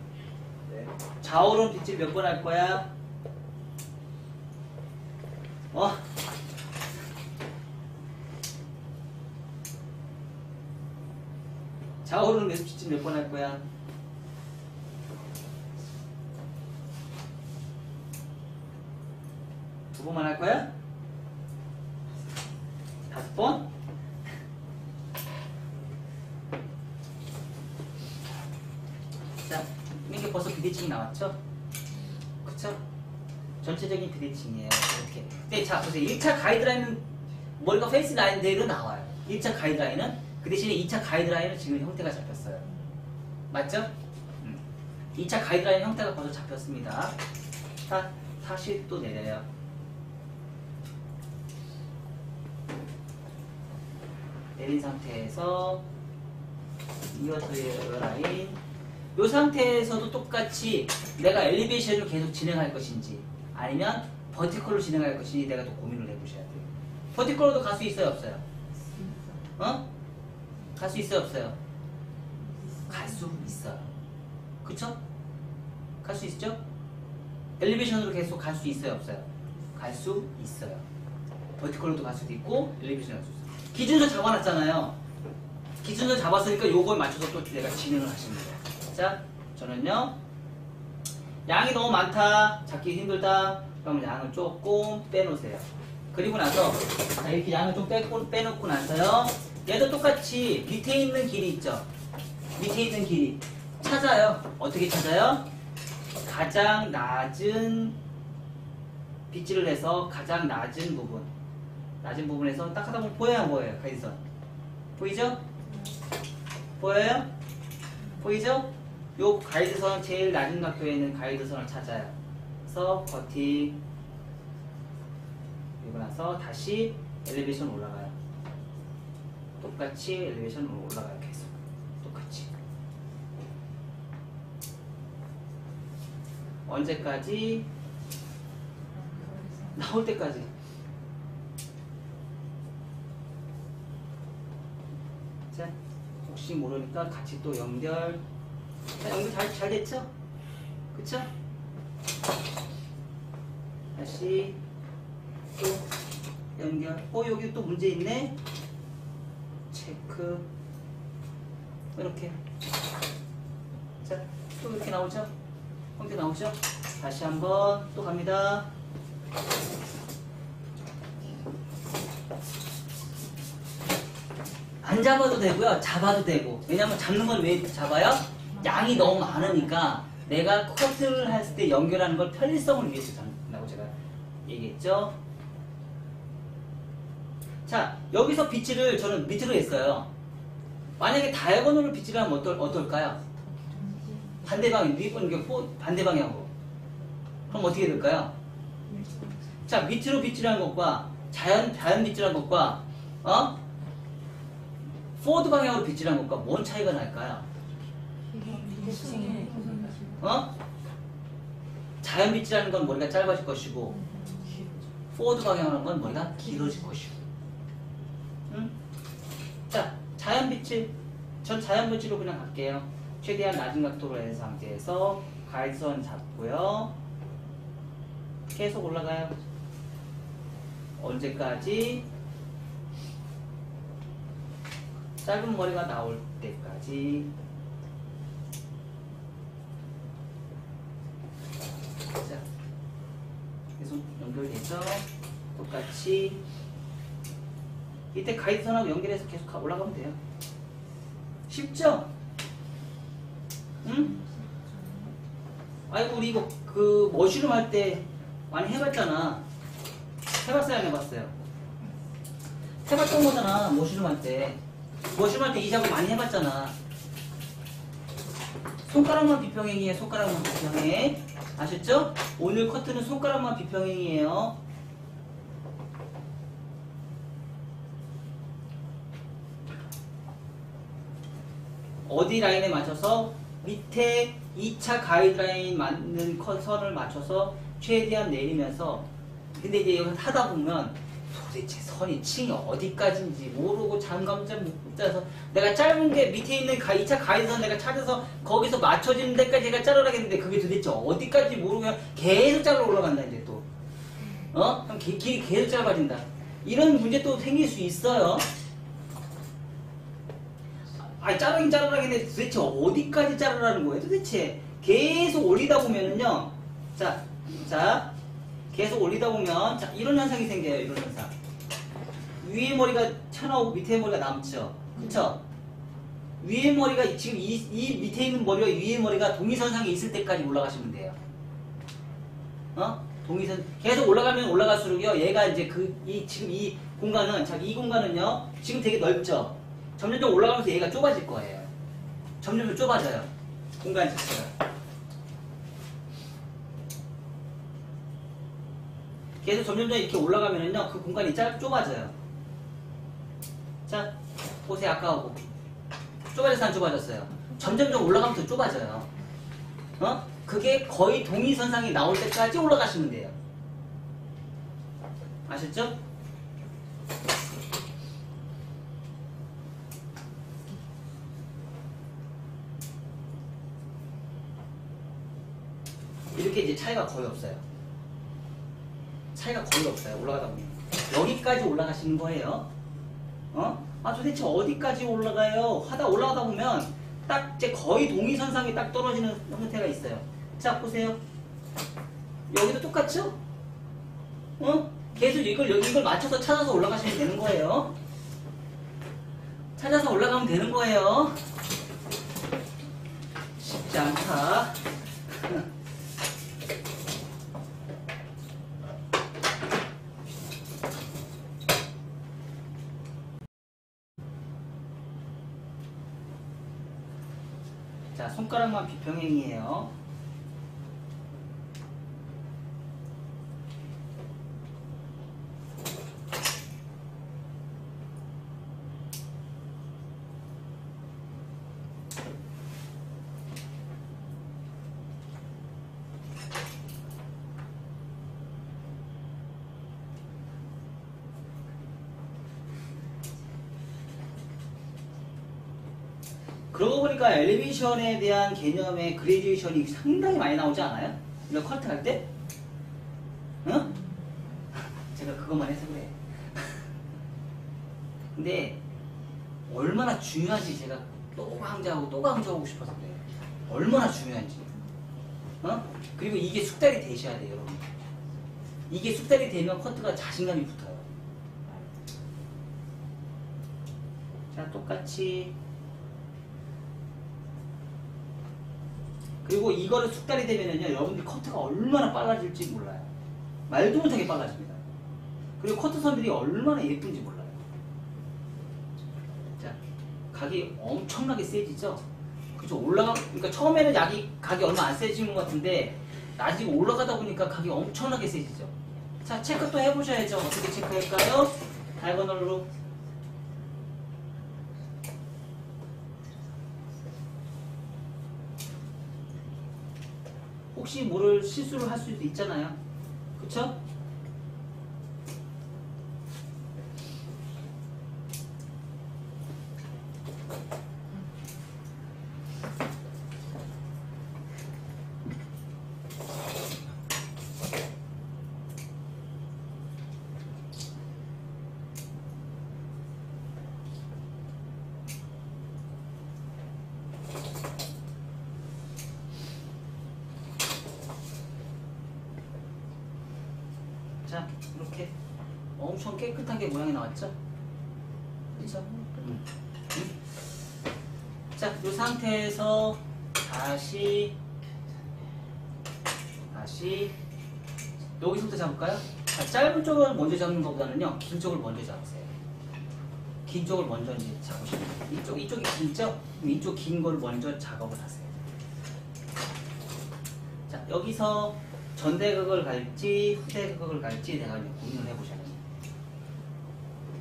좌우론 빗질 몇 번 할 거야? 어? 좌우론 빗질 몇 번 할 거야? 두 번만 할 거야? 5번? 자, 이게 벌써 비대칭이 나왔죠? 그쵸? 전체적인 비대칭이에요. 이렇게. 근데 자, 보세요. 1차 가이드라인은 머리가 페이스 라인대로 나와요. 1차 가이드라인은. 그 대신에 2차 가이드라인은 지금 형태가 잡혔어요. 맞죠? 2차 가이드라인 형태가 벌써 잡혔습니다. 자, 다시 또 내려요. 내린 상태에서 이어서의 라인. 이 상태에서도 똑같이 내가 엘리베이션을 계속 진행할 것인지 아니면 버티컬로 진행할 것인지 내가 또 고민을 해보셔야 돼요. 버티컬로도 갈 수 있어요, 없어요? 어? 갈 수 있어요, 없어요? 갈 수 있어요. 그쵸? 갈 수 있죠? 엘리베이션으로 계속 갈 수 있어요, 없어요? 갈 수 있어요. 버티컬로도 갈 수도 있고 엘리베이션으로 갈 수 있어요. 기준서 잡아놨잖아요. 기준서 잡았으니까 요거에 맞춰서 또 내가 진행을 하시면 돼요. 자, 저는요, 양이 너무 많다, 잡기 힘들다, 그러면 양을 조금 빼놓으세요. 그리고 나서, 자, 이렇게 양을 좀 빼놓고 나서요, 얘도 똑같이 밑에 있는 길이 있죠? 밑에 있는 길이. 찾아요. 어떻게 찾아요? 가장 낮은 빗질을 해서 가장 낮은 부분. 낮은 부분에서 딱 하다 보면 보여요, 안 보여요? 가이드선. 보이죠? 보여요? 보이죠? 요 가이드선 제일 낮은 각도에 있는 가이드선을 찾아요. 그래서 버티. 그리고 나서 다시 엘리베이션 올라가요. 똑같이 엘리베이션 올라가요. 계속. 똑같이. 언제까지? 나올 때까지. 자, 혹시 모르니까 같이 또 연결. 자, 연결 잘 됐죠? 그쵸? 다시 또 연결. 여기 또 문제 있네? 체크. 이렇게. 자, 또 이렇게 나오죠? 형태 나오죠? 다시 한번 또 갑니다. 안 잡아도 되고요. 잡아도 되고. 왜냐면 잡는 건 왜 잡아요? 양이 너무 많으니까 내가 커트를 했을 때 연결하는 걸 편리성을 위해서 잡는다고 제가 얘기했죠. 자, 여기서 빗질을 저는 밑으로 했어요. 만약에 다이아고널로 빗질을 하면 어떨까요? 반대방향, 위에 보는 게 반대방향으로. 그럼 어떻게 될까요? 자, 밑으로 빗질한 것과 자연 빗질한 것과 포워드 방향으로 빗질한 것과 뭔 차이가 날까요? 자연 빗질하는 건 머리가 짧아질 것이고 포워드 방향으로 하는 건 머리가 길어질 것이고. 응? 자, 자연 빗질. 전 자연 빗질로 그냥 갈게요. 최대한 낮은 각도로 낸 상태에서 가이드선 잡고요. 계속 올라가요. 언제까지? 짧은 머리가 나올 때까지. 자, 계속 연결되죠? 똑같이. 이때 가이드선하고 연결해서 계속 올라가면 돼요. 쉽죠? 응? 아이고, 우리 이거 머쉬룸 할 때 많이 해봤잖아. 해봤어요, 안 해봤어요? 해봤던 거잖아, 머쉬룸 할 때. 머쉬룸 할 때 이 작업 많이 해봤잖아. 손가락만 비평행이에 손가락만 비평해. 아셨죠? 오늘 커트는 손가락만 비평행이에요. 어디 라인에 맞춰서 밑에 2차 가이드라인 맞는 선을 맞춰서 최대한 내리면서 근데 이제 이걸 하다 보면 도대체 선이 층이 어디까지인지 모르고 장감점 못 짜서 내가 짧은 게 밑에 있는 2차 가이드선 내가 찾아서 거기서 맞춰지는 데까지 제가 자르라겠는데 그게 도대체 어디까지 모르고 그냥 계속 자르러 올라간다 이제 또 그럼 길이 계속 짧아진다 이런 문제 또 생길 수 있어요. 자르긴 자르라겠는데 도대체 어디까지 자르라는 거예요 도대체. 계속 올리다 보면은요 자 계속 올리다 보면 자 이런 현상이 생겨요. 이런 현상. 위에 머리가 튀어나오고 밑에 머리가 남죠. 그쵸? 위에 머리가 지금 이 밑에 있는 머리와 위에 머리가 동일선상에 있을 때까지 올라가시면 돼요. 동일선 계속 올라가면 올라갈수록요. 얘가 이제 지금 이 공간은 이 공간은요. 지금 되게 넓죠. 점점 올라가면서 얘가 좁아질 거예요. 점점 좁아져요. 공간 자체가. 계속 점점 이렇게 올라가면은요, 그 공간이 좁아져요. 자, 보세요. 아까하고. 좁아져서 안 좁아졌어요? 점점 올라가면 더 좁아져요. 그게 거의 동일선상이 나올 때까지 올라가시면 돼요. 아셨죠? 이렇게 이제 차이가 거의 없어요. 차이가 거의 없어요. 올라가다 보면. 여기까지 올라가시는 거예요. 도대체 어디까지 올라가요? 올라가다 보면 딱 이제 거의 동일선상에 딱 떨어지는 형태가 있어요. 자, 보세요. 여기도 똑같죠? 계속 이걸 맞춰서 찾아서 올라가시면 되는 거예요. 찾아서 올라가면 되는 거예요. 쉽지 않다. 자, 손가락만 비평행이에요. 그러고 보니까 엘리베이션에 대한 개념의 그레듀에이션이 상당히 많이 나오지 않아요? 이거 커트 할 때? 제가 그것만 해서 그래. 근데 얼마나 중요한지 제가 또 강조하고 싶어서 그래요. 얼마나 중요한지. 그리고 이게 숙달이 되셔야 돼요, 여러분. 이게 숙달이 되면 커트가 자신감이 붙어요. 자, 똑같이. 그리고 이거를 숙달이 되면은요, 여러분들 커트가 얼마나 빨라질지 몰라요. 말도 못하게 빨라집니다. 그리고 커트 선들이 얼마나 예쁜지 몰라요. 자, 각이 엄청나게 세지죠? 그죠? 그러니까 처음에는 각이 얼마 안 세지는 것 같은데, 나중에 올라가다 보니까 각이 엄청나게 세지죠? 자, 체크 또 해보셔야죠. 어떻게 체크할까요? 다이거널로. 혹시 모를 실수를 할 수도 있잖아요. 그쵸? 자, 이렇게 엄청 깨끗하게 모양이 나왔죠? 그쵸? 자, 이 상태에서 다시 여기서부터 잡을까요? 자, 짧은 쪽을 먼저 잡는 것보다는요, 긴 쪽을 먼저 잡으세요. 긴 쪽을 먼저 이제 잡으시면 돼요. 이쪽이 길죠? 이쪽 긴 걸 먼저 작업을 하세요. 자, 여기서 전대각을 갈지 후대각을 갈지 내가 이제 고민을 해보셔야 됩니다.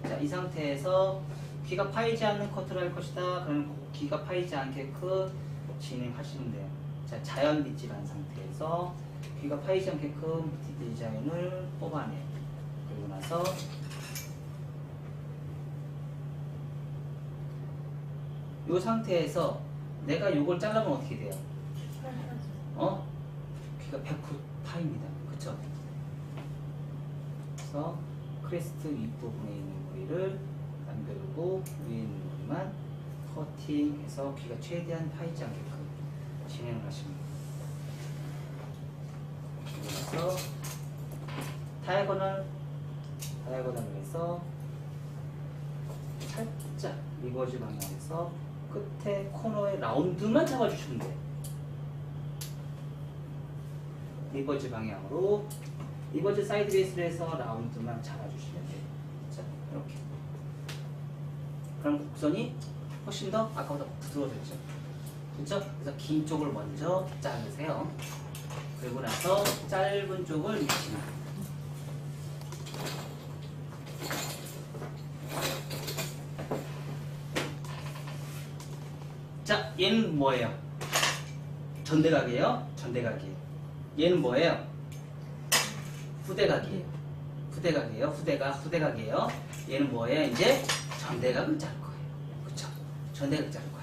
자, 이 상태에서 귀가 파이지 않는 커트를 할 것이다. 그럼 귀가 파이지 않게끔 진행하시면 돼요. 자, 자연 빗질한 상태에서 귀가 파이지 않게끔 디자인을 뽑아내요. 그리고 나서 이 상태에서 내가 요걸 잘라보면 어떻게 돼요? 귀가 100% 파입니다. 그쵸? 그래서 크레스트 윗부분에 있는 머리를 남겨두고 위에 있는 머리만 커팅해서 귀가 최대한 파이지 않게끔 진행을 하십니다. 그리고 나서 다이아고널을 해서 살짝 리버즈 방향에서 끝에 코너에 라운드만 잡아주시면 돼요. 리버즈 방향으로 리버즈 사이드 베이스를 해서 라운드만 잡아주시면 돼요. 자, 이렇게. 그럼 곡선이 훨씬 더 아까보다 부드러워졌죠. 그렇죠? 그래서 긴 쪽을 먼저 자르세요. 그리고 나서 짧은 쪽을 미치면. 자, 얘는 뭐예요? 전대각이에요? 전대각이에요. 얘는 뭐예요? 후대각이에요. 후대각이에요. 얘는 뭐예요? 이제 전대각을 자를 거예요. 그쵸? 전대각 자를 거예요.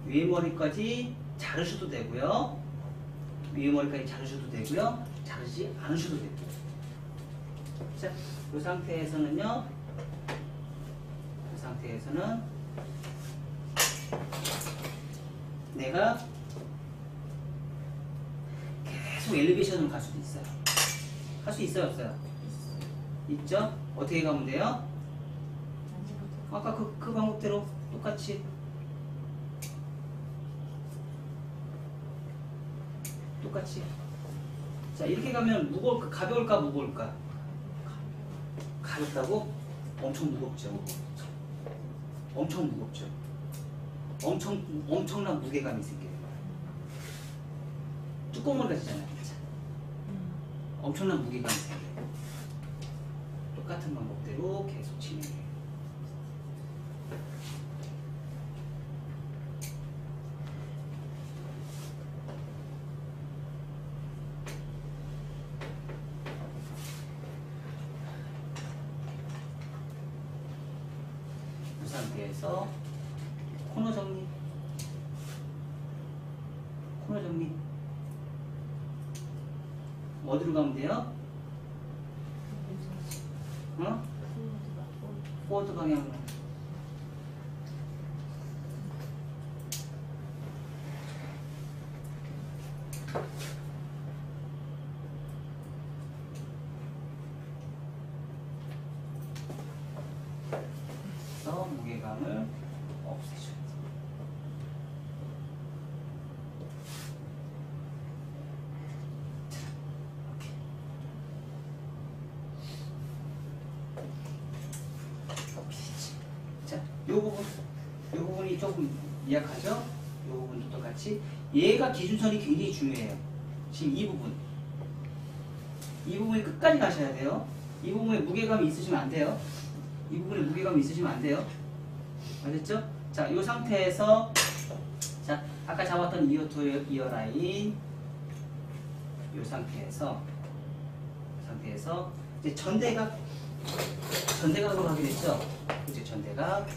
위에 머리까지 자르셔도 되고요. 자르지 않으셔도 되고요. 자, 이 상태에서는요. 내가 계속 엘리베이션으로 갈 수도 있어요. 할 수 있어요, 없어요? 있죠? 어떻게 가면 돼요? 아까 그 방법대로 똑같이 자, 이렇게 가면 가벼울까 무거울까? 가볍다고? 엄청 무겁죠. 엄청난 무게감이 생겨요. 뚜껑을 가지잖아요. 엄청난 무게감이 생겨요. 똑같은 방법대로 계속 진행해요. 이 상태에서 코너 정리. 어디로 가면 돼요? 포워드 방향으로. 그래서 무게감을 없애줘야 돼요. 자, 요 부분이 조금 미약하죠? 요 부분도 똑같이. 얘가 기준선이 굉장히 중요해요. 지금 이 부분이 끝까지 가셔야 돼요. 이 부분에 무게감이 있으시면 안 돼요. 알겠죠? 자, 요 상태에서 자, 아까 잡았던 이어 투 이어 라인 요 상태에서 이제 전대각으로 하게 됐죠? 이제 전대각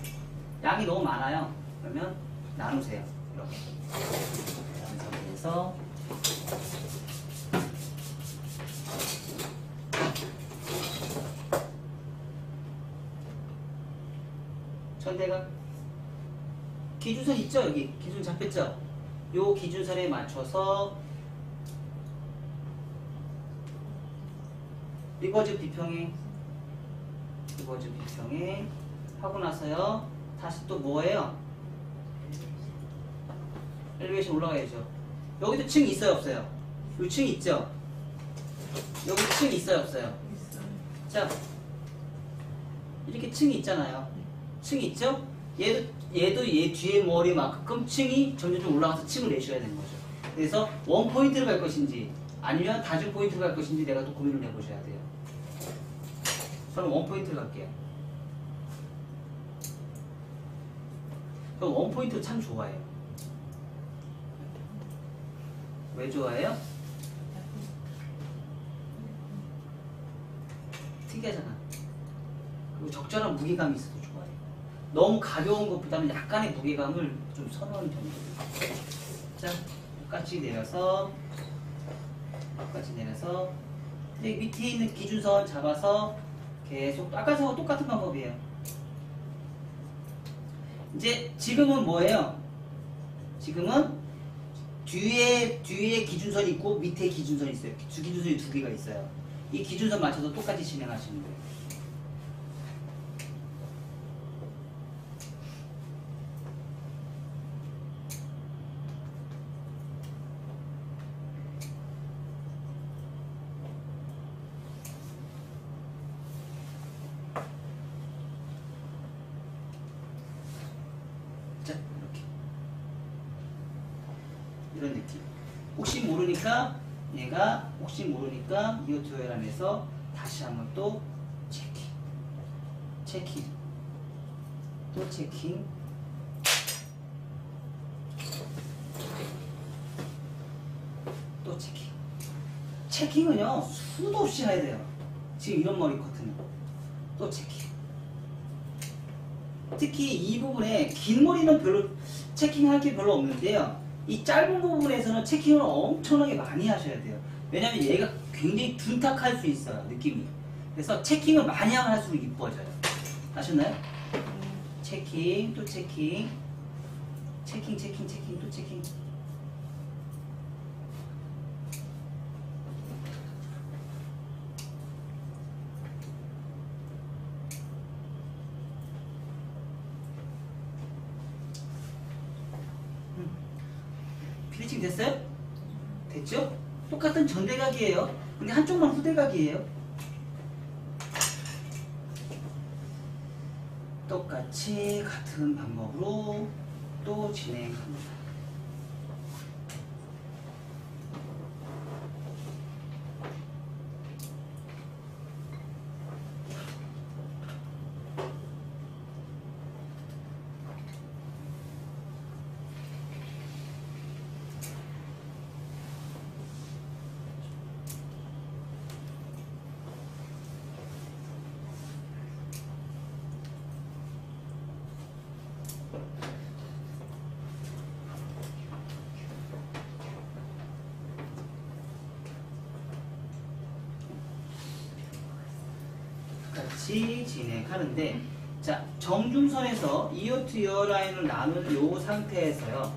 양이 너무 많아요. 그러면 나누세요. 이렇게 이 상태에서 전대각 기준선 있죠? 여기 기준 잡혔죠? 요 기준선에 맞춰서 리버즈 비평행 하고 나서요. 다시 또 뭐예요? 엘리베이션 올라가야죠. 여기도 층 있어요, 없어요? 요 층 있죠? 여기 층 있어요, 없어요? 자, 이렇게 층이 있잖아요. 층 있죠? 얘도 얘 뒤에 머리만큼 층이 점점 올라가서 층을 내셔야 되는 거죠. 그래서 원 포인트를 갈 것인지 아니면 다중 포인트를 갈 것인지 내가 또 고민을 해보셔야 돼요. 저는 원 포인트를 갈게요. 그럼 원 포인트 참 좋아해요. 왜 좋아해요? 특이하잖아. 그리고 적절한 무게감이 있어도 좋아해요. 너무 가벼운 것보다는 약간의 무게감을 좀 선호하는 편이에요. 자, 똑같이 내려서 근데 밑에 있는 기준선 잡아서 계속 아까랑 똑같은 방법이에요. 이제 지금은 뭐예요? 지금은 뒤에 기준선이 있고 밑에 기준선이 있어요. 기준선이 두 개가 있어요. 이 기준선 맞춰서 똑같이 진행하시는 거예요. 자, 이렇게 이런 느낌. 혹시 모르니까 이어 듀얼함에서 다시 한번 또 체킹 또 체킹 또 체킹은요 수도 없이 해야 돼요. 지금 이런 머리 커트는 또 체킹. 특히 이 부분에 긴 머리는 별로 체킹할 게 별로 없는데요. 이 짧은 부분에서는 체킹을 엄청나게 많이 하셔야 돼요. 왜냐면 얘가 굉장히 둔탁할 수 있어요, 느낌이. 그래서 체킹을 많이 하면 할수록 이뻐져요. 아셨나요? 체킹, 또 체킹, 또 체킹. 피니칭 됐어요? 됐죠? 똑같은 전대각이에요. 근데 한쪽만 후대각이에요. 똑같이 같은 방법으로 또 진행합니다. 같이 진행하는데, 자, 정중선에서 이어 투 이어 라인을 나눈 요 상태에서는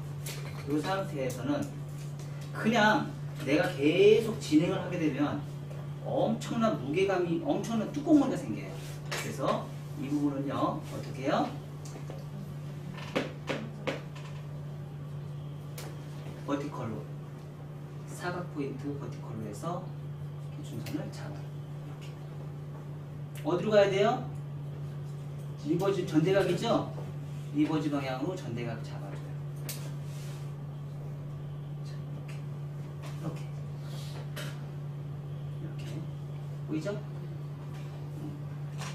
그냥 내가 계속 진행을 하게 되면 엄청난 무게감이, 엄청난 뚜껑머리가 생겨요. 그래서 이 부분은요, 어떻게 해요? 버티컬로, 사각 포인트 버티컬로 해서 기준선을 잡아요. 어디로 가야 돼요? 리버즈 전대각이죠? 리버즈 방향으로 전대각 잡아줘요. 자, 이렇게 보이죠?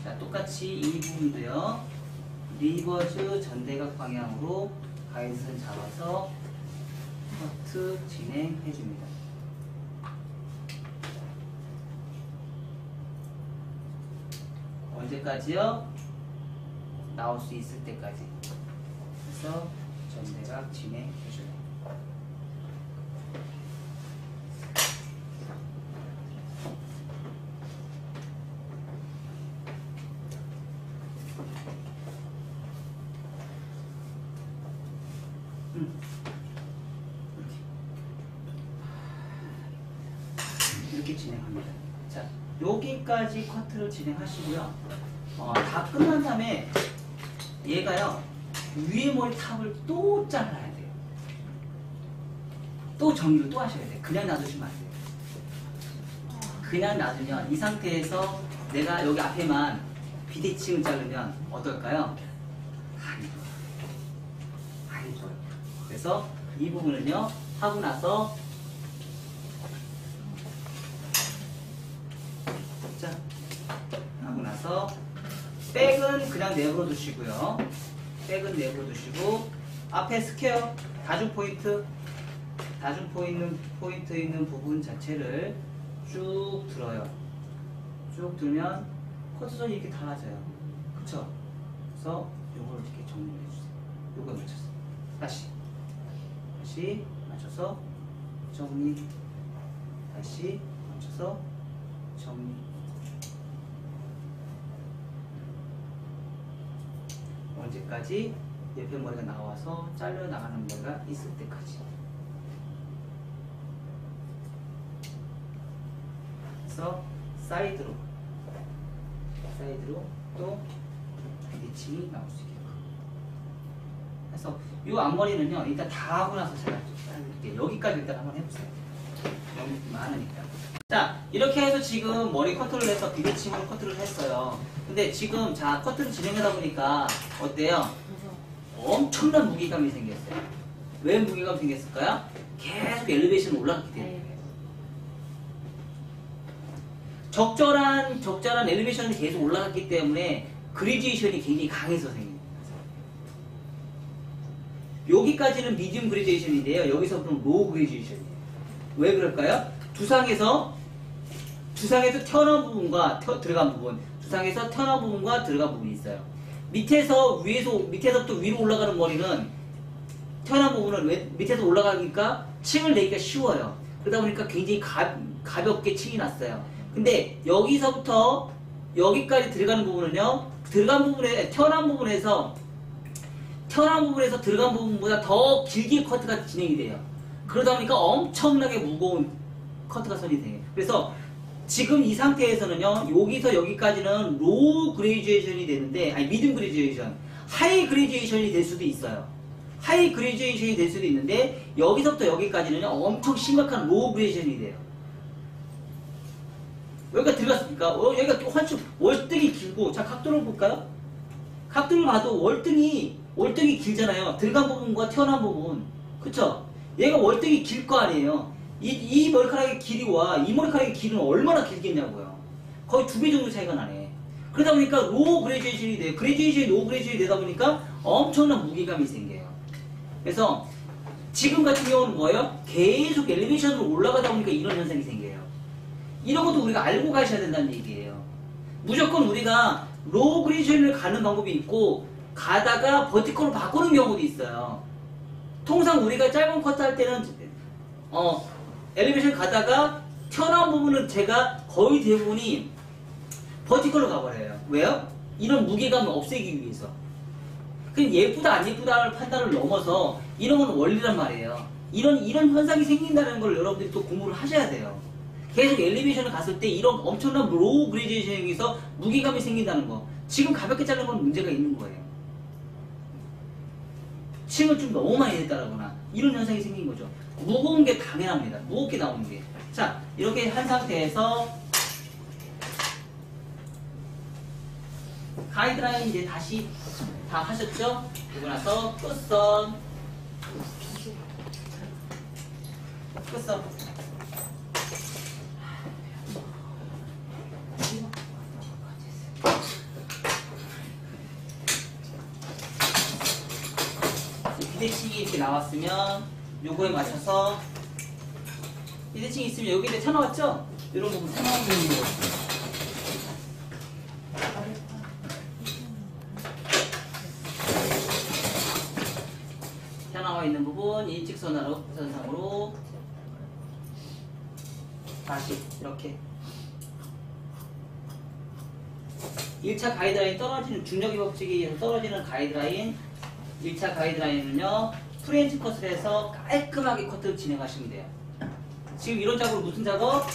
자, 똑같이 이 부분도요. 리버즈 전대각 방향으로 가이드선 잡아서 커트 진행해줍니다. 언제까지요? 나올 수 있을 때까지. 그래서 전대각 진행해줘요. 이렇게 진행합니다. 자, 여기까지 커트를 진행하시고요. 다 끝난 다음에 얘가요, 위에 머리 탑을 또 잘라야 돼요. 또 정리를 또 하셔야 돼요. 그냥 놔두시면 안 돼요. 그냥 놔두면 이 상태에서 내가 여기 앞에만 비대칭을 자르면 어떨까요? 안 좋아요. 안 좋아요. 그래서 이 부분은요, 하고 나서 자, 하고 나서 백은 그냥 내버려 두시고요. 백은 내버려 두시고 앞에 스퀘어 다중 포인트 있는 부분 자체를 쭉 들어요. 쭉 들면 커트선이 이렇게 달라져요. 그쵸? 그래서 요걸 이렇게 정리해 주세요. 요거에 맞춰서 다시 맞춰서 정리, 다시 맞춰서 정리. 언제까지? 옆에 머리가 나와서 잘려 나가는 머리가 있을 때까지. 그래서 사이드로 또 비대칭이 나올 수 있게끔. 그래서 이 앞머리는요, 일단 다 하고 나서 제가 자를게요. 여기까지 일단 한번 해보세요. 너무 많으니까. 자, 이렇게 해서 지금 머리 커트를 해서 비대칭으로 커트를 했어요. 근데 지금 자, 커트를 진행하다 보니까 어때요? 엄청난 무게감이 생겼어요. 왜 무게감이 생겼을까요? 계속 엘리베이션 올라갔기 때문에. 적절한 엘리베이션이 계속 올라갔기 때문에 그레디에이션이 굉장히 강해서 생깁니다. 여기까지는 미디움 그레디에이션인데요. 여기서부터는 로우 그레디에이션이에요. 왜 그럴까요? 두상에서 튀어나온 부분과 들어간 부분, 두상에서 튀어나온 부분과 들어간 부분이 있어요. 밑에서부터 위로 올라가는 머리는 튀어나온 부분은 밑에서 올라가니까 층을 내기가 쉬워요. 그러다 보니까 굉장히 가볍게 층이 났어요. 근데 여기서부터 여기까지 들어가는 부분은요, 튀어나온 부분에서 들어간 부분보다 더 길게 커트가 진행이 돼요. 그러다 보니까 엄청나게 무거운 커트가 선이 돼요. 그래서 지금 이 상태에서는요, 여기서 여기까지는 로우 그레듀에이션이 되는데, 아니 미디움 그레듀에이션, 하이 그레듀에이션이 될 수도 있어요. 하이 그레듀에이션이 될 수도 있는데, 여기서부터 여기까지는요, 엄청 심각한 로우 그레듀에이션이 돼요. 여기가 들어갔습니까? 여기가 훨씬 월등히 길고, 자, 각도를 볼까요? 각도를 봐도 월등히 길잖아요. 들어간 부분과 튀어나온 부분. 그쵸? 얘가 월등히 길 거 아니에요. 이 머리카락의 길이와 이 머리카락의 길이는 얼마나 길겠냐고요. 거의 2배 정도 차이가 나네. 그러다 보니까 로우 그레듀에이션이 돼요. 로우 그레듀에이션이 되다 보니까 엄청난 무게감이 생겨요. 그래서 지금 같은 경우는 뭐예요? 계속 엘리베이션으로 올라가다 보니까 이런 현상이 생겨요. 이런 것도 우리가 알고 가셔야 된다는 얘기예요. 무조건 우리가 로우 그레듀에이션을 가는 방법이 있고, 가다가 버티컬로 바꾸는 경우도 있어요. 통상 우리가 짧은 커트 할 때는 엘리베이션 가다가 튀어나온 부분은 제가 거의 대부분이 버티컬로 가버려요. 왜요? 이런 무게감을 없애기 위해서. 그냥 예쁘다 안 예쁘다를 판단을 넘어서 이런 건 원리란 말이에요. 이런 현상이 생긴다는 걸 여러분들이 또 공부를 하셔야 돼요. 계속 엘리베이션을 갔을 때 이런 엄청난 로우 그레듀에이션에서 무게감이 생긴다는 거. 지금 가볍게 자른 건 문제가 있는 거예요. 층을 좀 너무 많이 냈다라거나 이런 현상이 생긴 거죠. 무거운 게 당연합니다. 무겁게 나오는 게. 자, 이렇게 한 상태에서 가이드라인 이제 다시 다 하셨죠? 그리고 나서 끝선. 비대칭이 이렇게 나왔으면 요거에 맞춰서 비대칭이 있으면 여기에 튀어나왔죠? 이런 부분 튀어나온 부분으로 튀어나와 있는 부분 일직선상으로 다시 이렇게 1차 가이드라인 떨어지는 중력의 법칙에 의해서 떨어지는 가이드라인 1차 가이드라인은요 프렌치 컷을 해서 깔끔하게 커트를 진행하시면 돼요. 지금 이런 작업은 무슨 작업?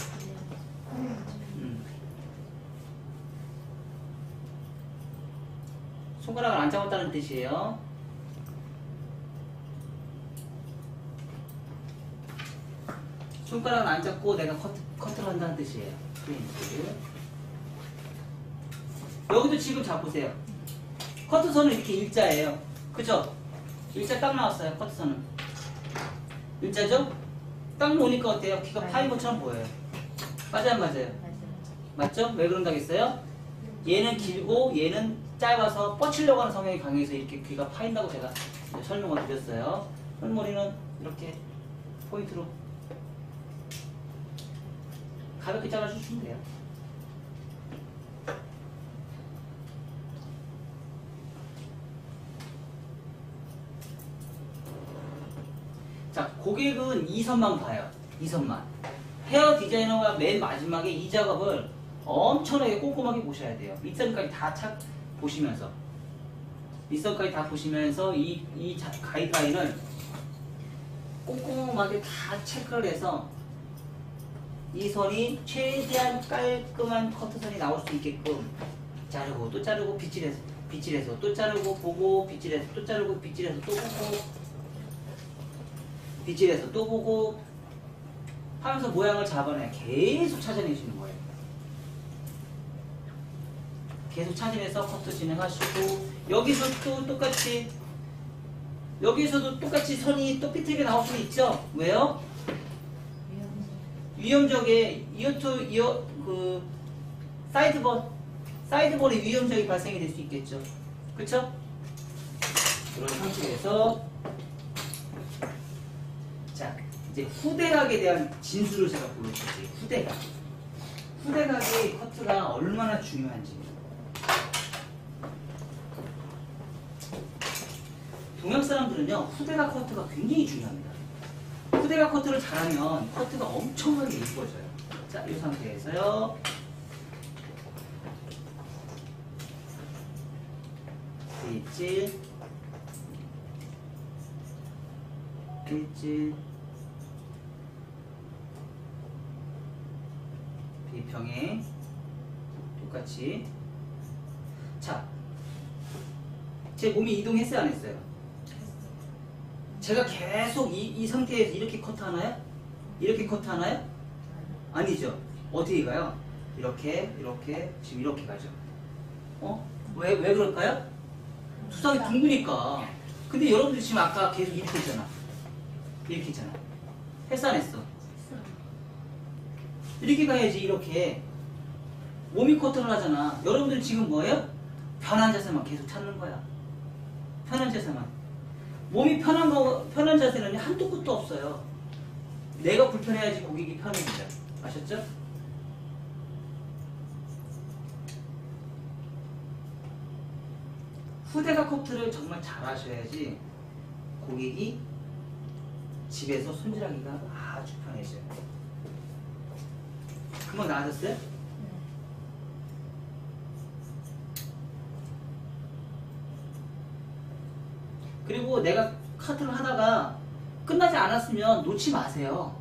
손가락을 안 잡았다는 뜻이에요. 손가락을 안 잡고 내가 커트를 한다는 뜻이에요. 프렌치. 여기도 지금 잡으세요. 커트선은 이렇게 일자예요. 그죠? 일자 딱 나왔어요. 커트선은. 일자죠? 딱 놓으니까 어때요? 귀가 파인 것처럼 보여요. 맞아요, 안 맞아요? 맞죠? 왜 그런다고 했어요? 얘는 길고 얘는 짧아서 뻗치려고 하는 성향이 강해서 이렇게 귀가 파인다고 제가 설명을 드렸어요. 홀머리는 이렇게 포인트로 가볍게 잘라주시면 돼요. 자, 고객은 이 선만 봐요. 이 선만. 헤어 디자이너가 맨 마지막에 이 작업을 엄청나게 꼼꼼하게 보셔야 돼요. 밑선까지 다 보시면서. 밑선까지 다 보시면서 이 가이드라인을 꼼꼼하게 다 체크를 해서 이 선이 최대한 깔끔한 커트선이 나올 수 있게끔 자르고 또 자르고 빗질해서 또 자르고 보고 빗질해서 또 자르고 빗질해서 또 보고 빗질해서 또 보고 하면서 모양을 잡아내 계속 찾아내시는 거예요. 계속 찾아내서 커트 진행하시고 여기서 또 똑같이 여기서도 똑같이 선이 또 삐뚤게 나올 수 있죠. 왜요? 위험적에 그 사이드볼에 위험적이 발생이 될 수 있겠죠. 그쵸? 그런 상태에서 자 이제 후대각에 대한 진술을 제가 보여드릴게요. 후대각의 커트가 얼마나 중요한지. 동양 사람들은요 후대각 커트가 굉장히 중요합니다. 후대각 커트를 잘하면 커트가 엄청나게 예뻐져요. 자, 이 상태에서요. 빗질, 비평행 똑같이. 자, 제 몸이 이동했어요, 안 했어요? 제가 계속 이 상태에서 이렇게 커트하나요? 이렇게 커트하나요? 아니죠. 어떻게 가요? 이렇게 지금 이렇게 가죠. 왜 그럴까요? 수상이 둥그니까. 근데 여러분들 지금 아까 계속 이렇게 했잖아. 이렇게 했잖아. 했어 안 했어? 이렇게 가야지. 이렇게 몸이 커트를 하잖아. 여러분들 지금 뭐예요? 편한 자세만 계속 찾는 거야. 편한 자세만. 몸이 편한 자세는 한도 끝도 없어요. 내가 불편해야지 고객이 편해집니다. 아셨죠? 후대각 커트를 정말 잘 하셔야지 고객이 집에서 손질하기가 아주 편해져요. 금방 나아졌어요? 그리고 내가 커트를 하다가 끝나지 않았으면 놓지 마세요.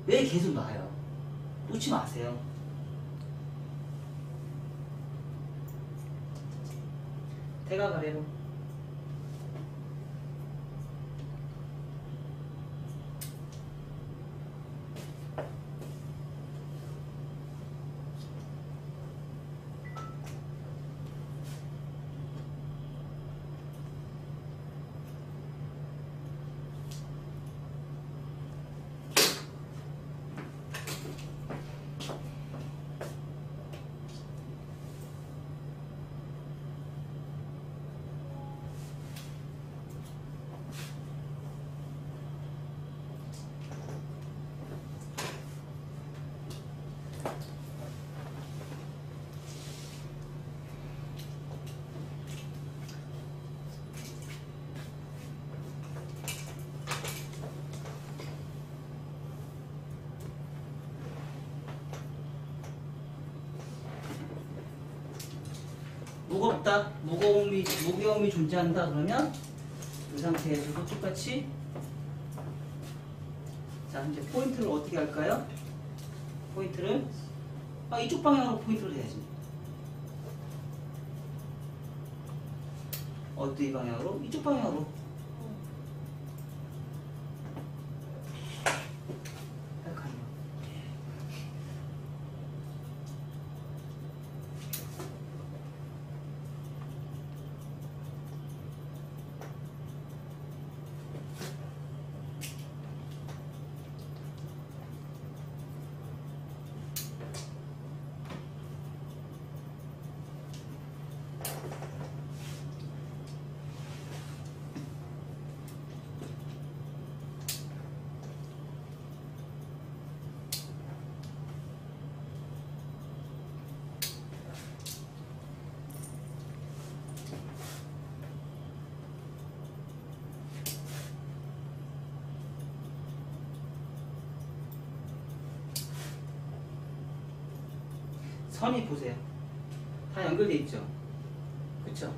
왜 계속 놔요? 놓지 마세요. 대각 아래로. 무겁다, 무거움이 존재한다 그러면 이 상태에서도 똑같이. 자, 이제 포인트를 어떻게 할까요? 포인트를 이쪽 방향으로 포인트를 해야지. 어디 방향으로? 이쪽 방향으로. 약간요. 선이 보세요. 다 연결돼 있죠? 그쵸?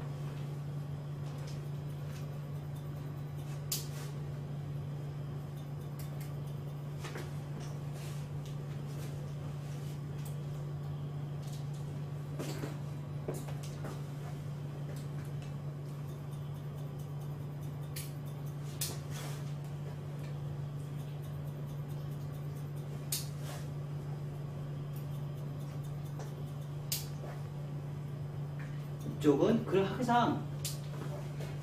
이쪽은 항상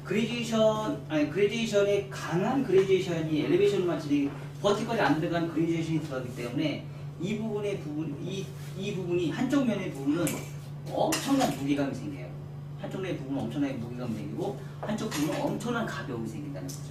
그레디에이션의 강한 그레디에이션이 엘리베이션만 진행이 버티컬이 안 들어간 그레디에이션이 들어가기 때문에 이 부분이 한쪽 면의 부분은 엄청난 무게감이 생겨요. 한쪽 면의 부분은 엄청나게 무게감이 생기고 한쪽 부분은 엄청난 가벼움이 생긴다는 거죠.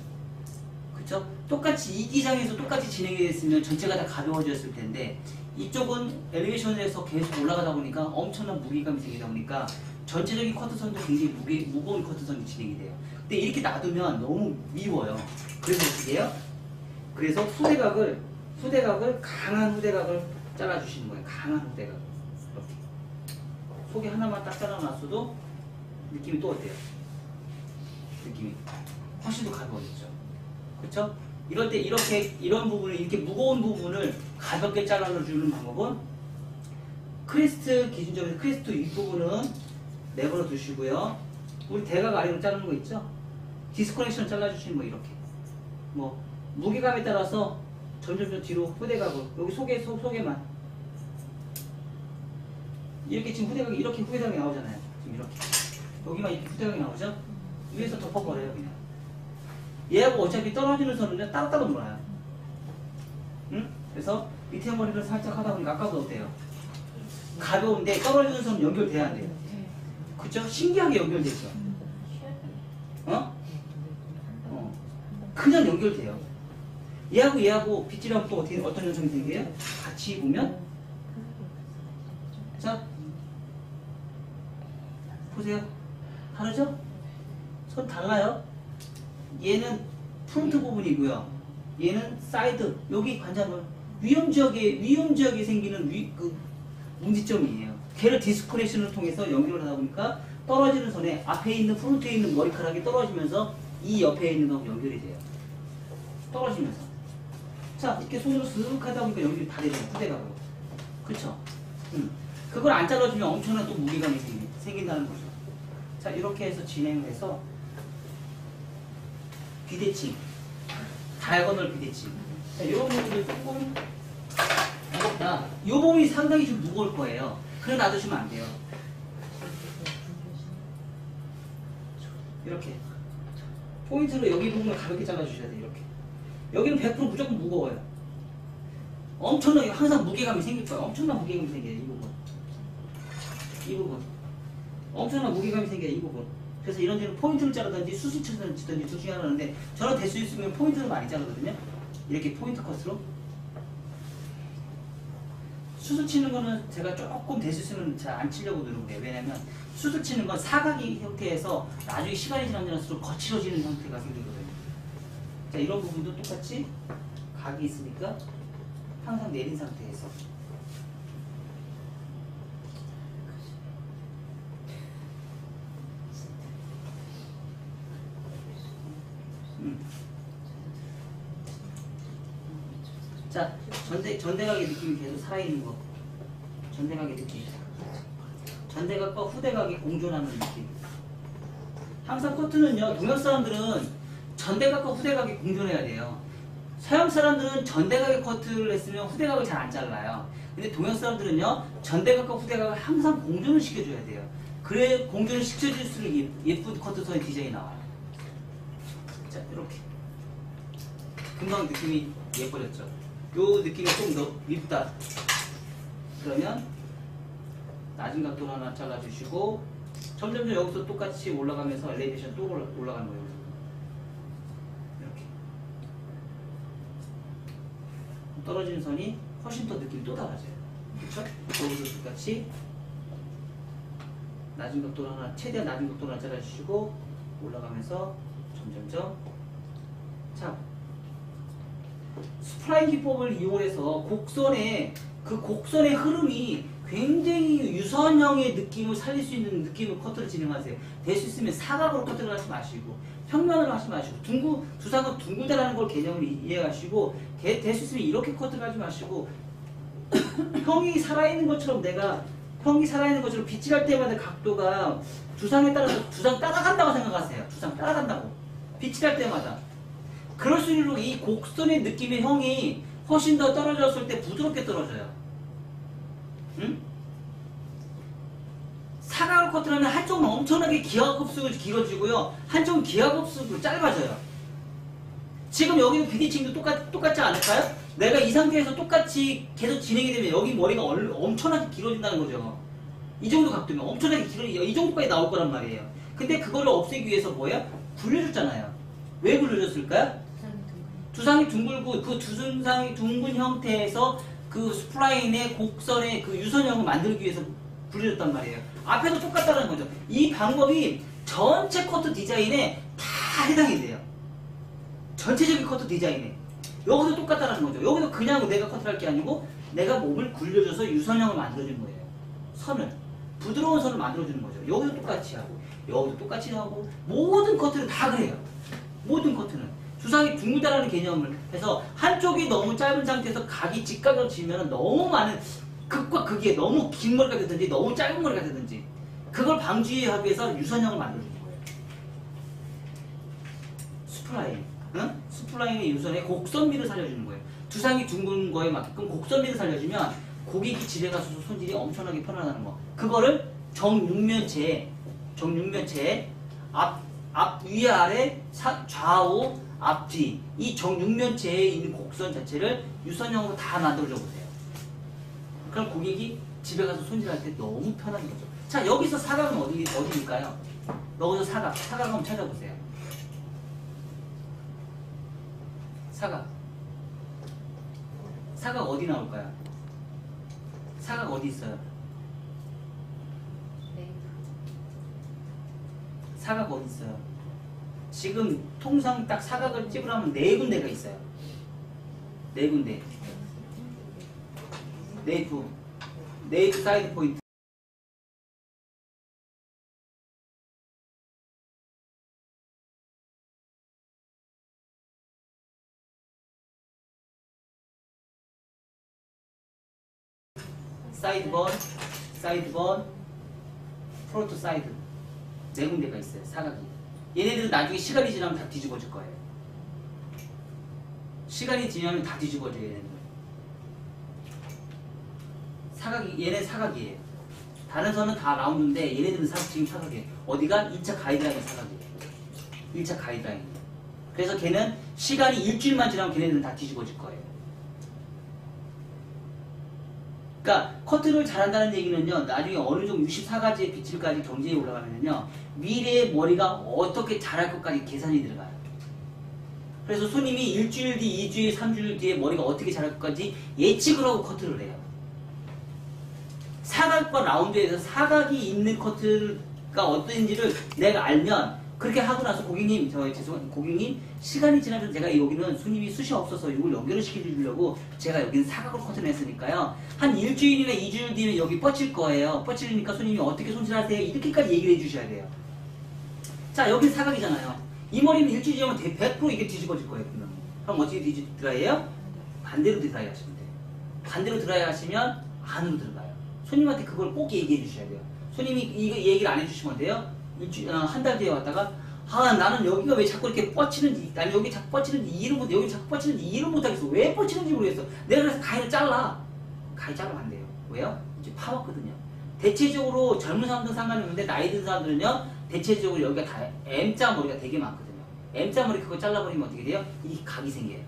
그쵸? 똑같이 이 기장에서 똑같이 진행이 됐으면 전체가 다 가벼워졌을 텐데 이쪽은 엘리베이션에서 계속 올라가다 보니까 엄청난 무게감이 생기다 보니까 전체적인 커트선도 굉장히 무거운 커트선이 진행이 돼요. 근데 이렇게 놔두면 너무 미워요. 그래서 어떻게 해요? 그래서 후대각을 강한 후대각을 잘라주시는 거예요. 강한 후대각. 이렇게. 속에 하나만 딱 잘라놨어도 느낌이 또 어때요? 느낌이 훨씬 더 가벼워졌죠. 그렇죠? 이럴 때 이런 부분을 이렇게 무거운 부분을 가볍게 잘라주는 방법은 크레스트 기준점에서 크레스트 윗부분은 내버려 두시고요. 우리 대각 아래로 자르는 거 있죠? 디스커넥션 잘라주시는 거 이렇게. 뭐 무게감에 따라서 점점 뒤로 후대각을 여기 속에만 이렇게 지금 후대각이 이렇게 후대각이 나오잖아요. 지금 이렇게 여기만 이렇게 후대각이 나오죠? 위에서 덮어버려요 그냥. 얘하고 어차피 떨어지는 선은 따로따로 놀아요. 응? 그래서 밑에 머리를 살짝 하다 보니까 아까도 어때요? 가벼운데 떨어지는 선은 연결돼야 돼요. 그쵸? 신기하게 연결되죠. 그냥 연결돼요. 얘하고 빗질하면 또 어떤 현상이 생겨요? 같이 보면 자 보세요. 다르죠? 선 달라요. 얘는 프론트 부분이고요. 얘는 사이드 여기 관자놀 위험지역에 생기는 문제점이에요. 걔를 디스커넥션을 통해서 연결을 하다 보니까 떨어지는 선에 앞에 있는 프론트에 있는 머리카락이 떨어지면서 이 옆에 있는 거하고 연결이 돼요. 떨어지면서. 자, 이렇게 손으로 쓱 하다 보니까 연결이 다 되잖아요. 후대각으로. 그쵸? 그걸 안 잘라주면 엄청난 또 무게감이 생긴다는 거죠. 자, 이렇게 해서 진행을 해서 비대칭. 다이아고널 비대칭. 자, 이런 부분들 조금 무겁다. 이 부분이 상당히 좀 무거울 거예요. 그래 놔두시면 안 돼요. 이렇게. 포인트로 여기 부분을 가볍게 잘라주셔야 돼요. 이렇게. 여기는 100% 무조건 무거워요. 엄청나게 항상 무게감이 생길 거예요. 엄청난 무게감이 생겨요. 이 부분. 이 부분. 엄청난 무게감이 생겨요. 이 부분. 그래서 이런 데는 포인트를 자르든지 수술치든지 둘 중에 하나인데 저는 될 수 있으면 포인트를 많이 자르거든요. 이렇게 포인트 컷으로. 수술 치는 거는 제가 조금 될 수 있으면 잘 안 치려고 노력해요. 왜냐면 수술 치는 건 사각이 형태에서 나중에 시간이 지날수록 거칠어지는 형태가 생기거든요. 자, 이런 부분도 똑같이 각이 있으니까 항상 내린 상태에서 자, 전대각의 느낌이 계속 살아있는 거. 전대각의 느낌. 전대각과 후대각이 공존하는 느낌. 항상 커트는요, 동양 사람들은 전대각과 후대각이 공존해야 돼요. 서양 사람들은 전대각의 커트를 했으면 후대각을 잘 안 잘라요. 근데 동양 사람들은요, 전대각과 후대각을 항상 공존을 시켜줘야 돼요. 그래, 공존을 시켜줄수록 예쁜 커트선의 디자인이 나와요. 자, 이렇게. 금방 느낌이 예뻐졌죠. 요 느낌이 좀 더 밉다. 그러면 낮은 각도로 하나 잘라주시고 점점 여기서 똑같이 올라가면서 엘리베이션 또 올라가는 거예요. 이렇게 떨어지는 선이 훨씬 더 느낌이 또 달라져요. 그렇죠? 여기서 똑같이 낮은 각도로 하나, 최대한 낮은 각도로 하나 잘라주시고 올라가면서 점점점. 자, 스프라인 기법을 이용해서 그 곡선의 흐름이 굉장히 유선형의 느낌을 살릴 수 있는 느낌의 커트를 진행하세요. 될 수 있으면 사각으로 커트를 하지 마시고 평면으로 하지 마시고 두상은 둥글다라는 걸 개념을 이해하시고 될 수 있으면 이렇게 커트를 하지 마시고 형이 살아있는 것처럼 빛이 날 때마다 각도가 두상에 따라서 두상 따라간다고 생각하세요. 두상 따라간다고. 빛이 날 때마다. 그럴수록 이 곡선의 느낌의 형이 훨씬 더 떨어졌을 때 부드럽게 떨어져요. 응? 사각으로 커트를 하면 한쪽은 엄청나게 기하급수로 길어지고요. 한쪽은 기하급수로 짧아져요. 지금 여기도 비대칭도 똑같지 않을까요? 내가 이 상태에서 똑같이 계속 진행이 되면 여기 머리가 엄청나게 길어진다는 거죠. 이 정도 각도면 엄청나게 이 정도까지 나올 거란 말이에요. 근데 그걸 없애기 위해서 뭐야? 굴려줬잖아요. 왜 굴려줬을까요? 두상이 둥글고 그 두상이 둥근 형태에서 그 스프라인의 곡선의 그 유선형을 만들기 위해서 굴려줬단 말이에요. 앞에도 똑같다는 거죠. 이 방법이 전체 커트 디자인에 다 해당이 돼요. 전체적인 커트 디자인에. 여기도 똑같다는 거죠. 여기도 그냥 내가 커트를 할 게 아니고 내가 몸을 굴려줘서 유선형을 만들어준 거예요. 선을. 부드러운 선을 만들어주는 거죠. 여기도 똑같이 하고 여기도 똑같이 하고 모든 커트는 다 그래요. 모든 커트는. 두상이 둥글다라는 개념을 해서 한쪽이 너무 짧은 상태에서 각이 직각으로 지면 너무 많은 극과 극이 너무 긴 머리가 되든지 너무 짧은 머리가 되든지 그걸 방지하기 위해서 유선형을 만들어주는 거예요. 스프라인. 응? 스프라인의 유선의 곡선미를 살려주는 거예요. 두상이 둥근 거에 맞게끔 곡선미를 살려주면 고객이 집에 가서 손질이 엄청나게 편안하다는 거. 그거를 정육면체에 앞 위아래 좌우 앞뒤 이 정육면체에 있는 곡선 자체를 유선형으로 다 만들어줘 보세요. 그럼 고객이 집에 가서 손질할 때 너무 편한 거죠. 자, 여기서 사각은 어디일까요? 여기서 사각 한번 찾아보세요. 사각 어디 나올까요? 사각 어디 있어요? 사각 어디 있어요? 지금 통상 딱 사각을 찍으려면 4군데가 있어요. 4군데. 네이프 사이드 포인트. 사이드번, 프론트 사이드. 4군데가 있어요. 사각이. 얘네들은 나중에 시간이 지나면 다 뒤집어질 거예요. 시간이 지나면 다 뒤집어져요. 얘네들은. 얘네 사각이에요. 다른 선은 다 라운드인데 얘네들은 지금 사각이에요. 어디가? 2차 가이드라인 사각이에요. 1차 가이드라인. 그래서 걔는 시간이 일주일만 지나면 걔네들은 다 뒤집어질 거예요. 그러니까 커트를 잘한다는 얘기는요, 나중에 어느 정도 64가지의 빛을까지 경제에 올라가면요, 미래의 머리가 어떻게 자랄 것까지 계산이 들어가요. 그래서 손님이 일주일 뒤, 2주일, 3주일 뒤에 머리가 어떻게 자랄 것까지 예측을 하고 커트를 해요. 사각과 라운드에서 사각이 있는 커트가 어떤지를 내가 알면 그렇게 하고 나서 고객님, 고객님 시간이 지나면 제가 여기는 손님이 숱이 없어서 이걸 연결을 시켜주려고 제가 여기는 사각으로 커트를 했으니까요. 한 일주일이나 2주일 뒤면 여기 뻗칠 거예요. 뻗치니까 손님이 어떻게 손질하세요? 이렇게까지 얘기를 해주셔야 돼요. 자, 여기는 사각이잖아요. 이 머리는 일주일 지나면 100% 이게 뒤집어질 거예요. 그럼 어떻게 드라이해요? 반대로 드라이 하시면 돼요. 반대로 드라이 하시면 안으로 들어가요. 손님한테 그걸 꼭 얘기해 주셔야 돼요. 손님이 이거 얘기를 안 해주시면 돼요. 한 달 뒤에 왔다가 나는 여기가 왜 자꾸 이렇게 뻗치는지, 난 여기 자꾸 뻗치는지 이해를 못, 여기 자꾸 뻗치는지 이해를 못하겠어. 왜 뻗치는지 모르겠어. 내가 그래서 가위를 잘라. 가위 자르면 안 돼요. 왜요? 이제 파먹거든요. 대체적으로 젊은 사람들은 상관이 없는데 나이 든 사람들은요, 대체적으로 여기가 다 M자 머리가 되게 많거든요. M자 머리 그거 잘라버리면 어떻게 돼요? 이게 각이 생겨요.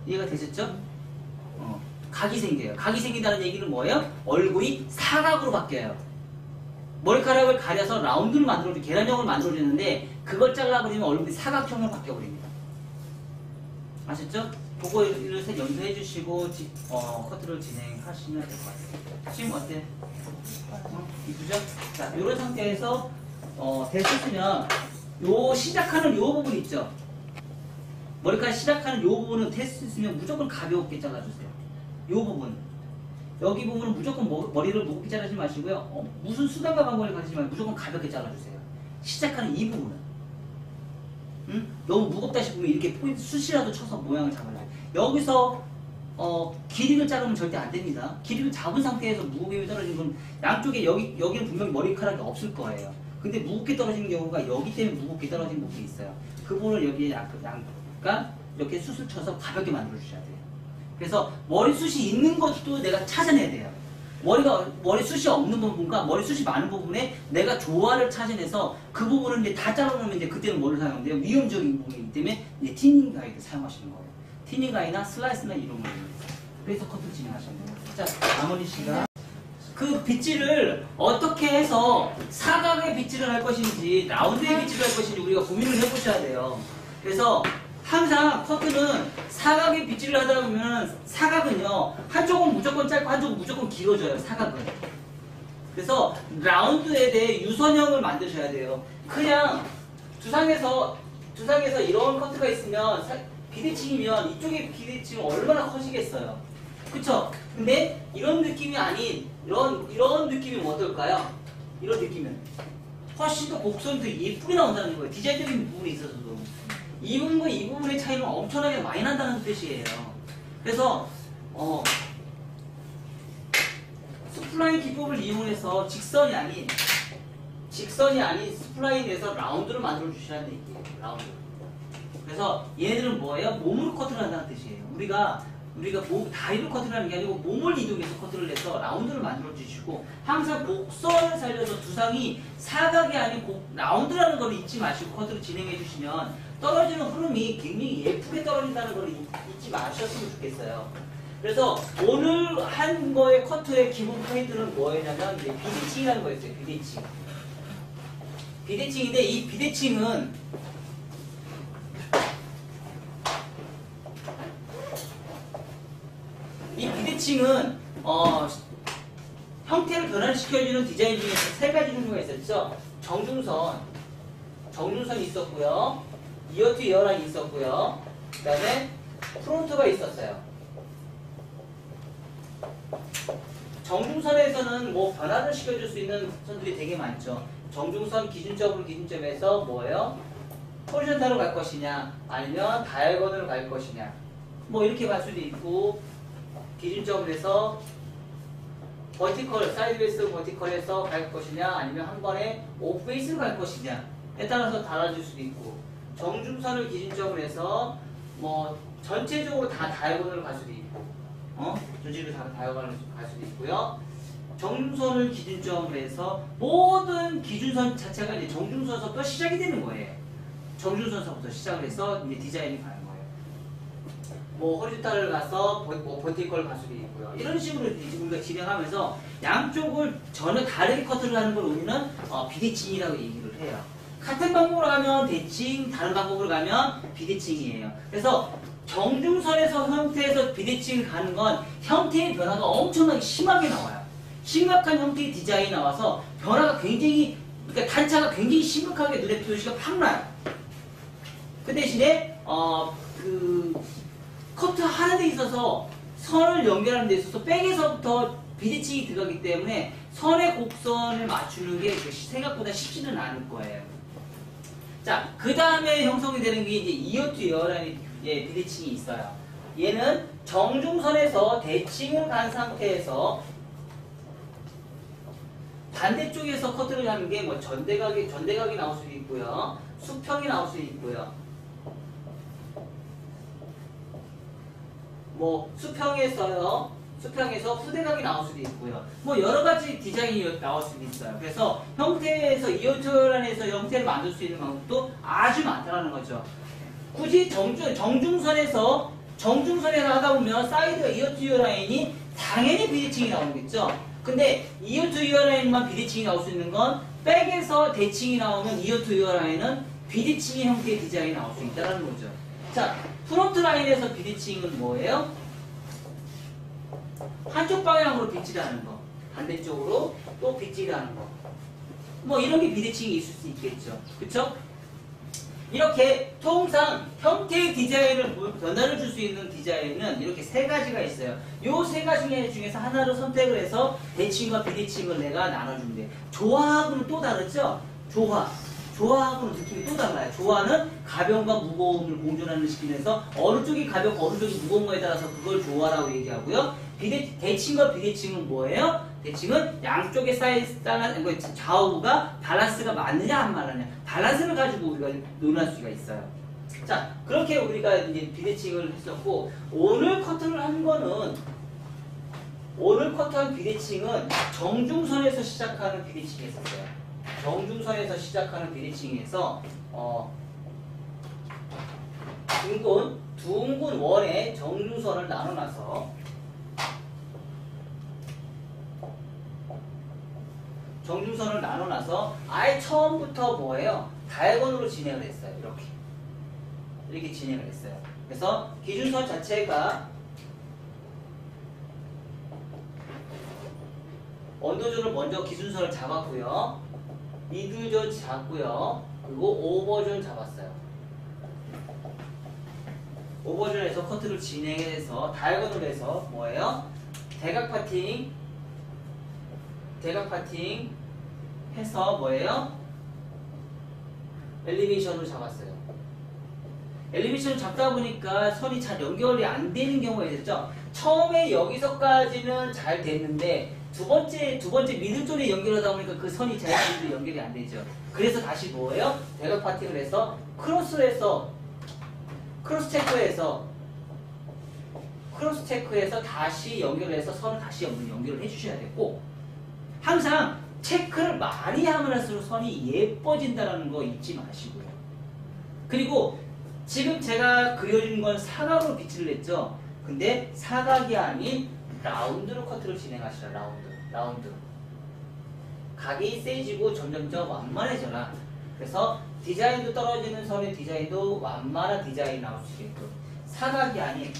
이해가 되셨죠? 각이 생겨요. 각이 생긴다는 얘기는 뭐예요? 얼굴이 사각으로 바뀌어요. 머리카락을 가려서 라운드를 만들어주고 계란형을 만들어주는데 그걸 잘라버리면 얼굴이 사각형으로 바뀌어버립니다. 아셨죠? 그거를 연습해 주시고 커트를 진행하시면 될 것 같아요. 지금 어때? 이쁘죠? 자, 이런 상태에서 됐으면 요 시작하는 요 부분 있죠? 머리카락 시작하는 요 부분은 됐으면 무조건 가볍게 잘라주세요. 요 부분. 여기 부분은 무조건 머리를 무겁게 자르지 마시고요. 무슨 수단과 방법을 가지지 말고 무조건 가볍게 잘라주세요. 시작하는 이 부분은. 너무 무겁다 싶으면 이렇게 포인트 숱이라도 쳐서 모양을 잡아줘요. 여기서 길이를 자르면 절대 안 됩니다. 길이를 잡은 상태에서 무게감이 떨어지는 건 양쪽에 여기는 분명히 머리카락이 없을 거예요. 근데 무겁게 떨어지는 경우가 여기 때문에 무겁게 떨어지는 부분이 있어요. 그 부분을 여기에 약간 이렇게 숱을 쳐서 가볍게 만들어 주셔야 돼요. 그래서 머리숱이 있는 것도 내가 찾아내야 돼요. 머리숱이 없는 부분과 머리숱이 많은 부분에 내가 조화를 찾아내서 그 부분을 이제 다 잘라놓으면 이제 그때는 뭐를 사용하면 돼요? 위험적인 부분이기 때문에 이제 티닝 가위를 사용하시는 거예요. 티닝 가위나 슬라이스나 이런 거예요. 그래서 커트를 진행하시면 돼요. 자, 나머지 시간. 그 빗질을 어떻게 해서 사각의 빗질을 할 것인지 라운드의 빗질을 할 것인지 우리가 고민을 해보셔야 돼요. 그래서 항상 커트는 사각의 빗질을 하다 보면 사각은요 한쪽은 무조건 짧고 한쪽은 무조건 길어져요. 사각은. 그래서 라운드에 대해 유선형을 만드셔야 돼요. 그냥 두상에서 이런 커트가 있으면 비대칭이면 이쪽에 비대칭은 얼마나 커지겠어요. 그쵸? 근데 이런 느낌이 아닌 이런 느낌이면 어떨까요? 이런 느낌은 훨씬 더 곡선이 더 예쁘게 나온다는 거예요. 디자인적인 부분에 있어서도. 이 부분과 이 부분의 차이는 엄청나게 많이 난다는 뜻이에요. 그래서 스플라인 기법을 이용해서 직선이 아닌 스플라인에서 라운드를 만들어 주시라는 얘기예요. 라운드. 그래서 얘네들은 뭐예요? 몸으로 커트를 한다는 뜻이에요. 우리가 다리로 커트를 하는 게 아니고 몸을 이동해서 커트를 해서 라운드를 만들어 주시고 항상 곡선을 살려서 두상이 사각이 아닌 라운드라는 걸 잊지 마시고 커트를 진행해 주시면 떨어지는 흐름이 굉장히 예쁘게 떨어진다는 걸 잊지 마셨으면 좋겠어요. 그래서 오늘 한 거의 커트의 기본 포인트는 뭐였냐면 이제 비대칭이라는 거였어요. 비대칭. 비대칭인데 이 비대칭은 형태를 변화시켜주는 디자인 중에서 세 가지 종류가 있었죠. 정중선이 있었고요. 이어 투 이어라인이 있었고요. 그 다음에 프론트가 있었어요. 정중선에서는 뭐 변화를 시켜줄 수 있는 선들이 되게 많죠. 정중선 기준점에서 뭐예요? 호리존탈로 갈 것이냐 아니면 다이아곤으로 갈 것이냐 뭐 이렇게 갈 수도 있고 기준점을 해서 버티컬, 사이드베이스 버티컬에서 갈 것이냐 아니면 한 번에 오프베이스로 갈 것이냐에 따라서 달라질 수도 있고 정중선을 기준점으로 해서 뭐 전체적으로 다 다이아곤으로 갈 수도 있고 전체적으로 다 다이아곤으로 갈 수도 있고요. 정중선을 기준점으로 해서 모든 기준선 자체가 이제 정중선서부터 시작이 되는 거예요. 정중선서부터 시작을 해서 이제 디자인이 가는 거예요. 뭐 호리존탈을 가서 뭐 버티컬 갈 수도 있고요. 이런 식으로 우리가 진행하면서 양쪽을 전혀 다르게 커트를 하는 걸 우리는 비대칭이라고 얘기를 해요. 같은 방법으로 가면 대칭, 다른 방법으로 가면 비대칭이에요. 그래서 정중선에서 형태에서 비대칭을 가는 건 형태의 변화가 엄청나게 심하게 나와요. 심각한 형태의 디자인이 나와서 변화가 굉장히, 그러니까 단차가 굉장히 심각하게 눈에 표시가 팍 나요. 그 대신에 커트 하는 데 있어서 선을 연결하는 데 있어서 백에서부터 비대칭이 들어가기 때문에 선의 곡선을 맞추는 게 생각보다 쉽지는 않을 거예요. 자, 그 다음에 형성이 되는 게 이제 이어투 이어라인 비대칭이 있어요. 얘는 정중선에서 대칭을 간 상태에서 반대쪽에서 커트를 하는 게 뭐 전대각이 나올 수도 있고요. 수평이 나올 수도 있고요. 뭐 수평에서 후대각이 나올 수도 있고요. 뭐 여러 가지 디자인이 나올 수도 있어요. 그래서 형태에서 이어투어란에서 형태를 만들 수 있는 방법도 아주 많다는 거죠. 굳이 정중선에서 하다 보면 사이드가 이어투어 라인이 당연히 비대칭이 나오겠죠. 근데 이어투어 라인만 비대칭이 나올 수 있는 건 백에서 대칭이 나오는 이어투어 라인은 비대칭의 형태의 디자인이 나올 수 있다는 거죠. 자, 프론트 라인에서 비대칭은 뭐예요? 한쪽 방향으로 빗질을 하는 거, 반대쪽으로 또 빗질을 하는 거. 뭐 이런 게 비대칭이 있을 수 있겠죠. 그쵸? 이렇게 통상 형태의 디자인을 변화를 줄 수 있는 디자인은 이렇게 세 가지가 있어요. 요 세 가지 중에서 하나를 선택을 해서 대칭과 비대칭을 내가 나눠주면 돼. 조화하고는 또 다르죠? 조화하고는 느낌이 또 달라요. 조화는 가벼움과 무거움을 공존하는 시키면서 어느 쪽이 가볍고 어느 쪽이 무거운 거에 따라서 그걸 조화라고 얘기하고요. 대칭과 비대칭은 뭐예요? 대칭은 양쪽의 좌우가 밸런스가 맞느냐 안 맞느냐, 밸런스를 가지고 우리가 논할 수가 있어요. 자, 그렇게 우리가 이제 비대칭을 했었고, 오늘 커트한 비대칭은 정중선에서 시작하는 비대칭이었어요. 정중선에서 시작하는 비대칭에서 둥근 원의 정중선을 나눠놔서 아예 처음부터 뭐예요? 다이아곤으로 진행을 했어요. 이렇게 진행을 했어요. 그래서 기준선 자체가 언더존을 먼저 기준선을 잡았고요. 미들존 잡고요. 그리고 오버존 잡았어요. 오버존에서 커트를 진행해서 다이아곤으로 해서 뭐예요? 대각 파팅 해서 뭐예요? 엘리베이션을 잡았어요. 엘리베이션을 잡다 보니까 선이 잘 연결이 안 되는 경우가 있었죠. 처음에 여기서까지는 잘 됐는데 두 번째 미들존에 연결하다 보니까 그 선이 제대로 연결이 안 되죠. 그래서 다시 뭐예요? 대각 파팅을 해서 크로스 체크해서 다시 연결해서 선을 다시 연결을 해주셔야 되고, 항상 체크를 많이 하면 할수록 선이 예뻐진다는 거 잊지 마시고요. 그리고 지금 제가 그려준 건 사각으로 빗질을 했죠. 근데 사각이 아닌 라운드로 커트를 진행하시라. 라운드. 각이 세지고 점점점 완만해져라. 그래서 디자인도 떨어지는 선의 디자인도 완만한 디자인이 나올 수 있게끔, 사각이 아닌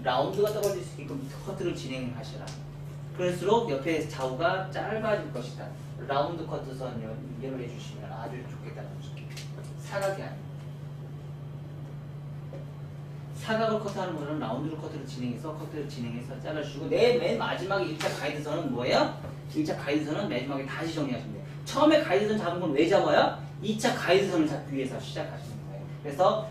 라운드가 떨어질 수 있게끔 커트를 진행하시라. 그럴수록 옆에 좌우가 짧아질 것이다. 라운드 커트선 연결을 해주시면 아주 좋겠다는 거죠. 사각을 커트하는 거는 라운드로 커트를 진행해서 잘라주시고, 맨 마지막에 1차 가이드선은 뭐예요? 1차 가이드선은 마지막에 다시 정리하시면 돼요. 처음에 가이드선 잡은 건 왜 잡아요? 2차 가이드선을 잡기 위해서 시작하시는 거예요. 그래서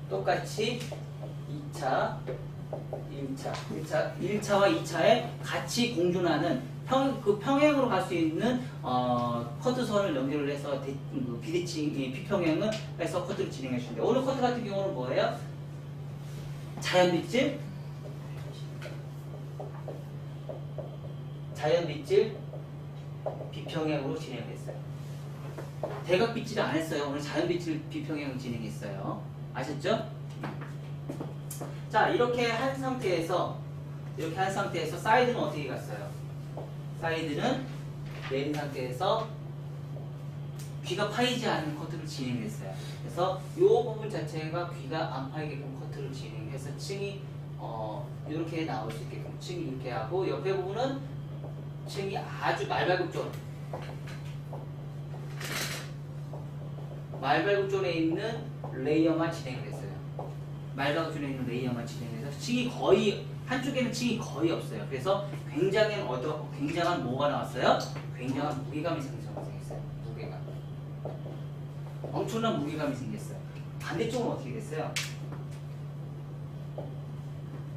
똑같이 1차와 2차에 같이 공존하는 평행으로 갈 수 있는 커트선을 연결을 해서 비평행을 해서 커트를 진행하시는데, 오늘 커트 같은 경우는 뭐예요? 자연 빗질 비평행으로 진행했어요. 대각 빗질 안 했어요. 오늘 자연 빗질 비평행을 진행했어요. 아셨죠? 자, 이렇게 한 상태에서 사이드는 어떻게 갔어요? 사이드는 내린 상태에서 귀가 파이지 않는 커트를 진행했어요. 그래서 이 부분 자체가 귀가 안 파이게끔 커트를 진행해서 층이 이렇게 나올 수 있게끔 층이 이렇게 하고, 옆에 부분은 층이 아주 말발굽존에 있는 레이어만 진행을 했어요. 말각을 줄여있는 레이어만 진행해서 층이 거의 한쪽에는 층이 거의 없어요. 그래서 굉장한 뭐가 나왔어요? 굉장한 무게감이 생겼어요. 무게감. 엄청난 무게감이 생겼어요. 반대쪽은 어떻게 됐어요?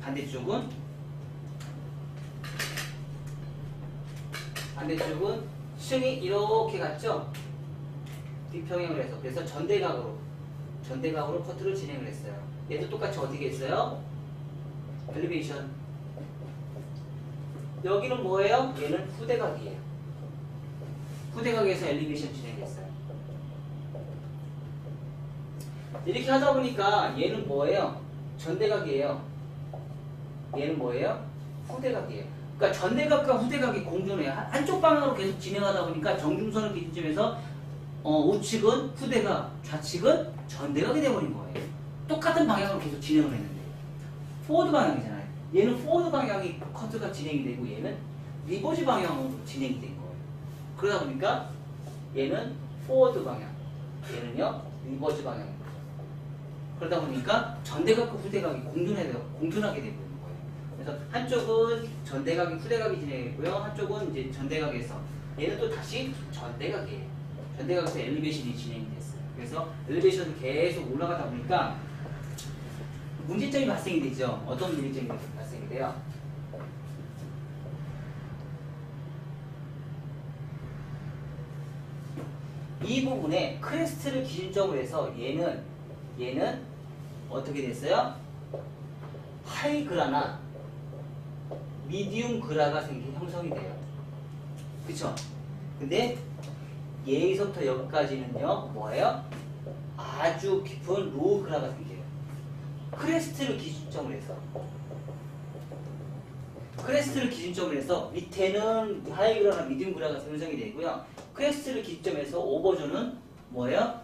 반대쪽은 층이 이렇게 갔죠? 비평형을 해서 그래서 전대각으로 커트를 진행을 했어요. 얘도 똑같이 어떻게 했어요? 엘리베이션. 여기는 뭐예요? 얘는 후대각이에요. 후대각에서 엘리베이션 진행했어요. 이렇게 하다 보니까 얘는 뭐예요? 전대각이에요. 얘는 뭐예요? 후대각이에요. 그러니까 전대각과 후대각이 공존해요. 한쪽 방향으로 계속 진행하다 보니까 정중선을 기준점에서 우측은 후대각, 좌측은 전대각이 되어버린 거예요. 똑같은 방향으로 계속 진행을 했는데 포워드 방향이잖아요. 얘는 포워드 방향이 커트가 진행이 되고 얘는 리버스 방향으로 진행이 된 거예요. 그러다 보니까 얘는 포워드 방향, 얘는요 리버스 방향입니다. 그러다 보니까 전대각과 후대각이 공존하게 되고 있는 거예요. 그래서 한쪽은 전대각이 후대각이 진행했고요. 한쪽은 이제 전대각에서 얘는 또 다시 전대각이에요. 전대각에서 엘리베이션이 진행이 됐어요. 그래서 엘리베이션이 계속 올라가다 보니까 문제점이 발생이 되죠. 어떤 문제점이 발생이 돼요? 이 부분에 크레스트를 기준점으로 해서 얘는 어떻게 됐어요? 하이 그라나 미디움 그라가 형성이 돼요. 그쵸? 근데 여기서부터 여기까지는요 뭐예요? 아주 깊은 로우 그라가 생겨요. 크레스트를 기준점으로 해서 밑에는 하이 그라나 미디움 그라가 형성이 되고요. 크레스트를 기준점으로 해서 오버존은 뭐예요?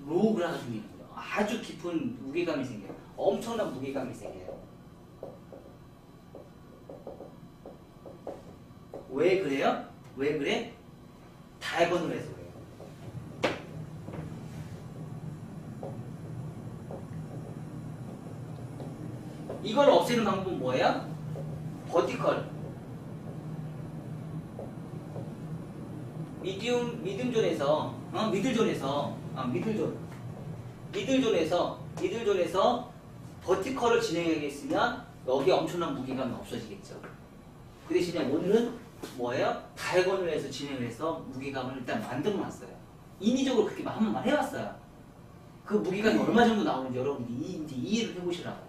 로우 그라가 생기는 거예요. 아주 깊은 무게감이 생겨요. 엄청난 무게감이 생겨요. 왜 그래요? 왜 그래? 다이아곤으로 해서 그래요. 이걸 없애는 방법은 뭐예요? 버티컬. 미들존에서 버티컬을 진행하겠으면 여기 엄청난 무게감이 없어지겠죠. 그 대신에 오늘은 뭐예요? 다이아곤을 해서 진행을 해서 무게감을 일단 만들어 놨어요. 인위적으로 그렇게 한번 해왔어요. 그 무게감이 얼마 정도 나오는지 여러분들이 이제 이해를 해보시라고.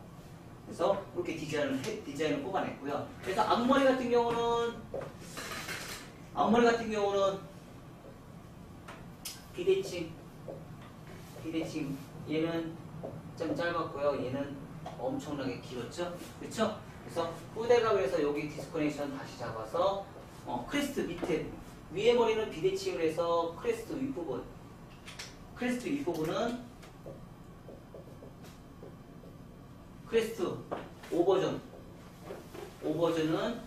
그래서 그렇게 디자인을 뽑아냈고요. 그래서 앞머리 같은 경우는 비대칭 얘는 좀 짧았고요. 얘는 엄청나게 길었죠. 그렇죠? 그래서 후대각을 해서 여기 디스커넥션 다시 잡아서 크레스트 밑에 위에 머리는 비대칭을 해서 크레스트 윗부분은 크레스트 오버존은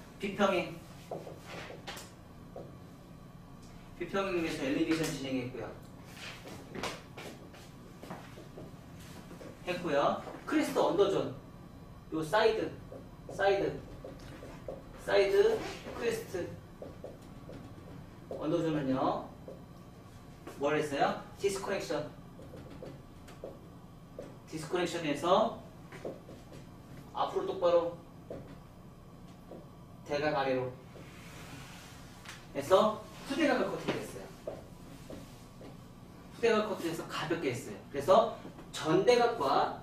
비평행에서 엘리베이션 진행했고요. 크레스트 언더존 요 사이드 크레스트 언더존은요 뭘 했어요? 디스커넥션에서 앞으로 똑바로 대각 아래로 해서 후대각을 커트했어요. 후대각 커트해서 가볍게 했어요. 그래서 전대각과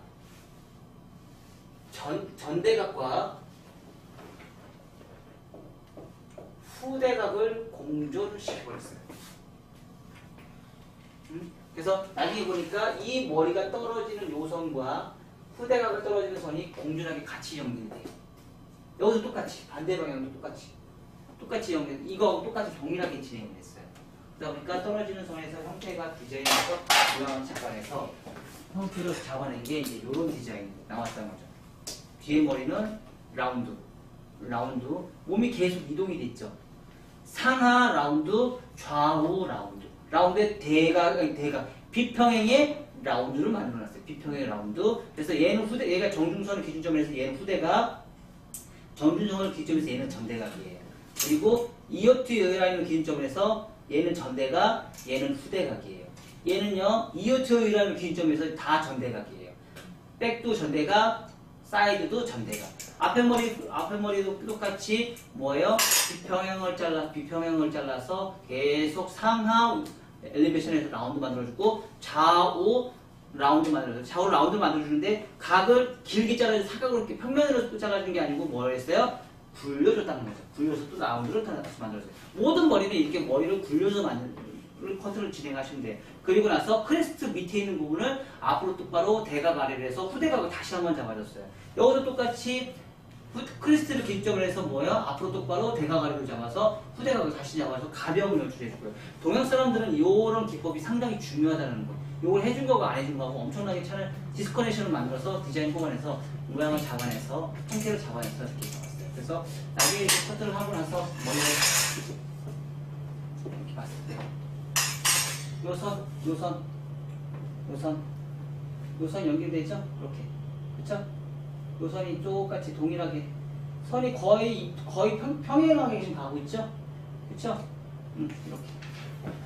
후대각을 공존시켜버렸어요. 그래서 나중에 보니까 이 머리가 떨어지는 요선과 후대각을 떨어지는 선이 공존하게 같이 연결이 돼요. 여기서 똑같이 반대 방향도 똑같이 연결. 이거 똑같이 동일하게 진행이 됐어요. 그러다 보니까 떨어지는 선에서 형태가 디자인해서 모양을 착안해서 형태를 잡아낸 게 이제 이런 디자인이 나왔다는 거죠. 뒤에 머리는 라운드 몸이 계속 이동이 됐죠. 상하 라운드, 좌우 라운드. 라운드의 대각 비평행의 라운드를 만들어놨어요. 비평행 라운드. 그래서 얘는 후대, 얘가 정중선을 기준점에서 얘는 후대가, 정중선을 기준점에서 얘는 전대각이에요. 그리고 이어트 여유라인을 기준점에서 얘는 전대각, 얘는 후대각이에요. 얘는요, 이어트 여유라인을 기준점에서 다 전대각이에요. 백도 전대각, 사이드도 전대각. 앞에 머리도 똑같이 뭐예요? 비평행을 잘라서 계속 상하 엘리베이션에서 라운드 만들어주고 좌우 라운드 만들어줘요. 좌우 라운드 만들어주는데 각을 길게 잘라서 사각으로 이렇게 평면으로 잘라주는 게 아니고 뭘 했어요? 굴려줬다는 거죠. 굴려서 또 라운드를 다시 만들어줘요. 모든 머리는 이렇게 머리를 굴려서 커트를 진행하시면 돼요. 그리고 나서 크레스트 밑에 있는 부분을 앞으로 똑바로 대각 아래로 해서 후대각을 다시 한번 잡아줬어요. 여기도 똑같이 크레스트를 기점으로 해서 뭐예요? 앞으로 똑바로 대각 아래로 잡아서 후대각을 다시 잡아서 가벼움을 연출해주고요. 동양 사람들은 이런 기법이 상당히 중요하다는 거. 이걸 해준 거고 안 해준 거고 엄청나게 차는 디스커넥션을 만들어서 디자인 뽑아내서 모양을 잡아내서 형태를 잡아내서 이렇게 잡았어요. 그래서 나중에 이렇게 커트를 하고 나서 머리를 이렇게 봤을 때 요선 연결되죠? 이렇게. 그쵸? 요선이 똑같이 동일하게 선이 거의 평행하게 지금 가고 있죠? 그쵸? 이렇게.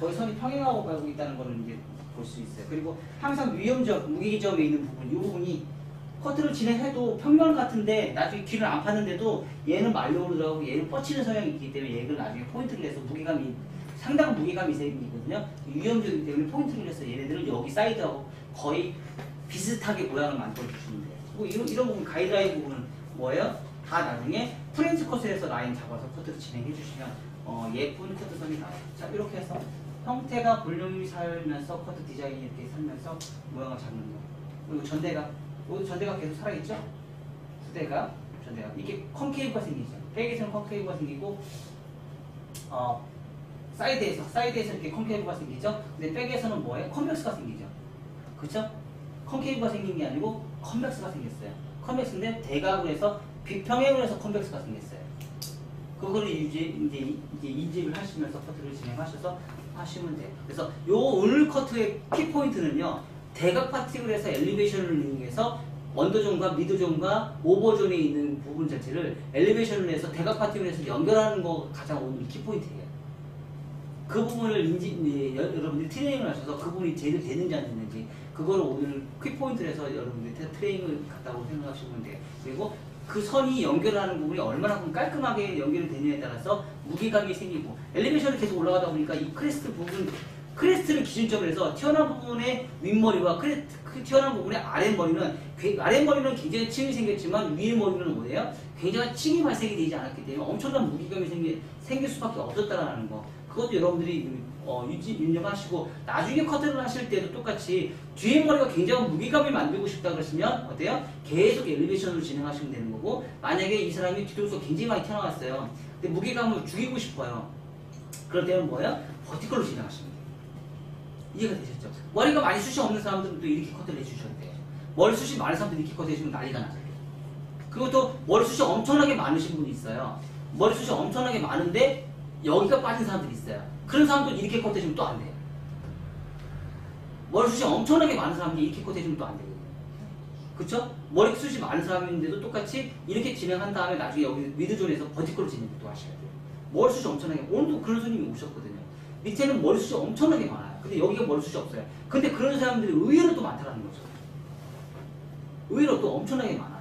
거의 선이 평행하고 가고 있다는 거를 이제 볼 수 있어요. 그리고 항상 위험점, 무기점에 있는 부분, 이 부분이 커트를 진행해도 평면 같은데 나중에 길을 안 파는데도 얘는 말려오르 들어가고 얘는 뻗치는 성향이 있기 때문에 얘를 나중에 포인트를 내서 상당한 무게감이 생기거든요. 위험적이기 때문에 포인트를 내서 얘네들은 여기 사이드하고 거의 비슷하게 모양을 만들어 주시면 돼요. 뭐 이런 부분, 가이드라인 부분은 뭐예요? 다 나중에 프렌치 컷에서 라인 잡아서 커트를 진행해 주시면 예쁜 커트선이 나와요. 자, 이렇게 해서 형태가 볼륨이 살면서 커트 디자인이 이렇게 살면서 모양을 잡는 거. 그리고 전대각, 여기 전대각 계속 살아있죠? 후대각, 전대각. 이게 컨케이브가 생기죠. 백에서는 컨케이브가 생기고 사이드에서 이렇게 컨케이브가 생기죠. 근데 백에서는 뭐예요? 컨벡스가 생기죠. 그쵸? 컨케이브가 생긴 게 아니고 컨벡스가 생겼어요. 컨벡스인데 대각으로 해서 비평행으로 해서 컨벡스가 생겼어요. 그거를 이제 인지를 하시면서 커트를 진행하셔서 하시면 돼요. 그래서 요 오늘 커트의 키포인트는요, 대각 파티를 해서 엘리베이션을 이용해서 언더존과 미드존과 오버존에 있는 부분 자체를 엘리베이션을 해서 대각 파티를 해서 연결하는 거 가장 오늘 키포인트예요. 그 부분을 여러분들이 트레이닝을 하셔서 그 부분이 제대로 되는지 안 되는지 그거를 오늘 퀵포인트를 해서 여러분들이 트레이닝을 갖다고 생각하시면 돼요. 그리고 그 선이 연결하는 부분이 얼마나 깔끔하게 연결이 되느냐에 따라서 무게감이 생기고 엘리베이션을 계속 올라가다 보니까 이 크레스트를 기준점으로 해서 튀어나온 부분의 윗머리와 튀어나온 부분의 아랫머리는 굉장히 층이 생겼지만 위의 머리는 뭐예요? 굉장히 층이 발생이 되지 않았기 때문에 엄청난 무게감이 생길 수밖에 없었다라는 거. 그것도 여러분들이 인정하시고 나중에 커트를 하실 때도 똑같이 뒤에 머리가 굉장히 무게감을 만들고 싶다 그러시면 어때요? 계속 엘리베이션으로 진행하시면 되는 거고, 만약에 이 사람이 뒤통수가 굉장히 많이 튀어나왔어요. 근데 무게감을 죽이고 싶어요. 그럴 때는 뭐예요? 버티컬로 진행하시면 돼요. 이해가 되셨죠? 머리가 많이 숱이 없는 사람들은 또 이렇게 커트를 해주셔야 돼요. 머리 숱이 많은 사람들이 이렇게 커트 해주면 난리가 나요. 그리고 또 머리 숱이 엄청나게 많으신 분이 있어요. 머리 숱이 엄청나게 많은데 여기가 빠진 사람들이 있어요. 그런 사람도 이렇게 커트 해주면 또 안 돼요. 머리숱이 엄청나게 많은 사람이 이렇게 커트 해주면 또 안 되거든요. 그쵸? 머리숱이 많은 사람인데도 똑같이 이렇게 진행한 다음에 나중에 여기 미드존에서 버티컬로 진행을 또 하셔야 돼요. 머리숱이 엄청나게, 오늘도 그런 손님이 오셨거든요. 밑에는 머리숱이 엄청나게 많아요. 근데 여기가 머리숱이 없어요. 근데 그런 사람들이 의외로 또 많다는 거죠. 의외로 또 엄청나게 많아요.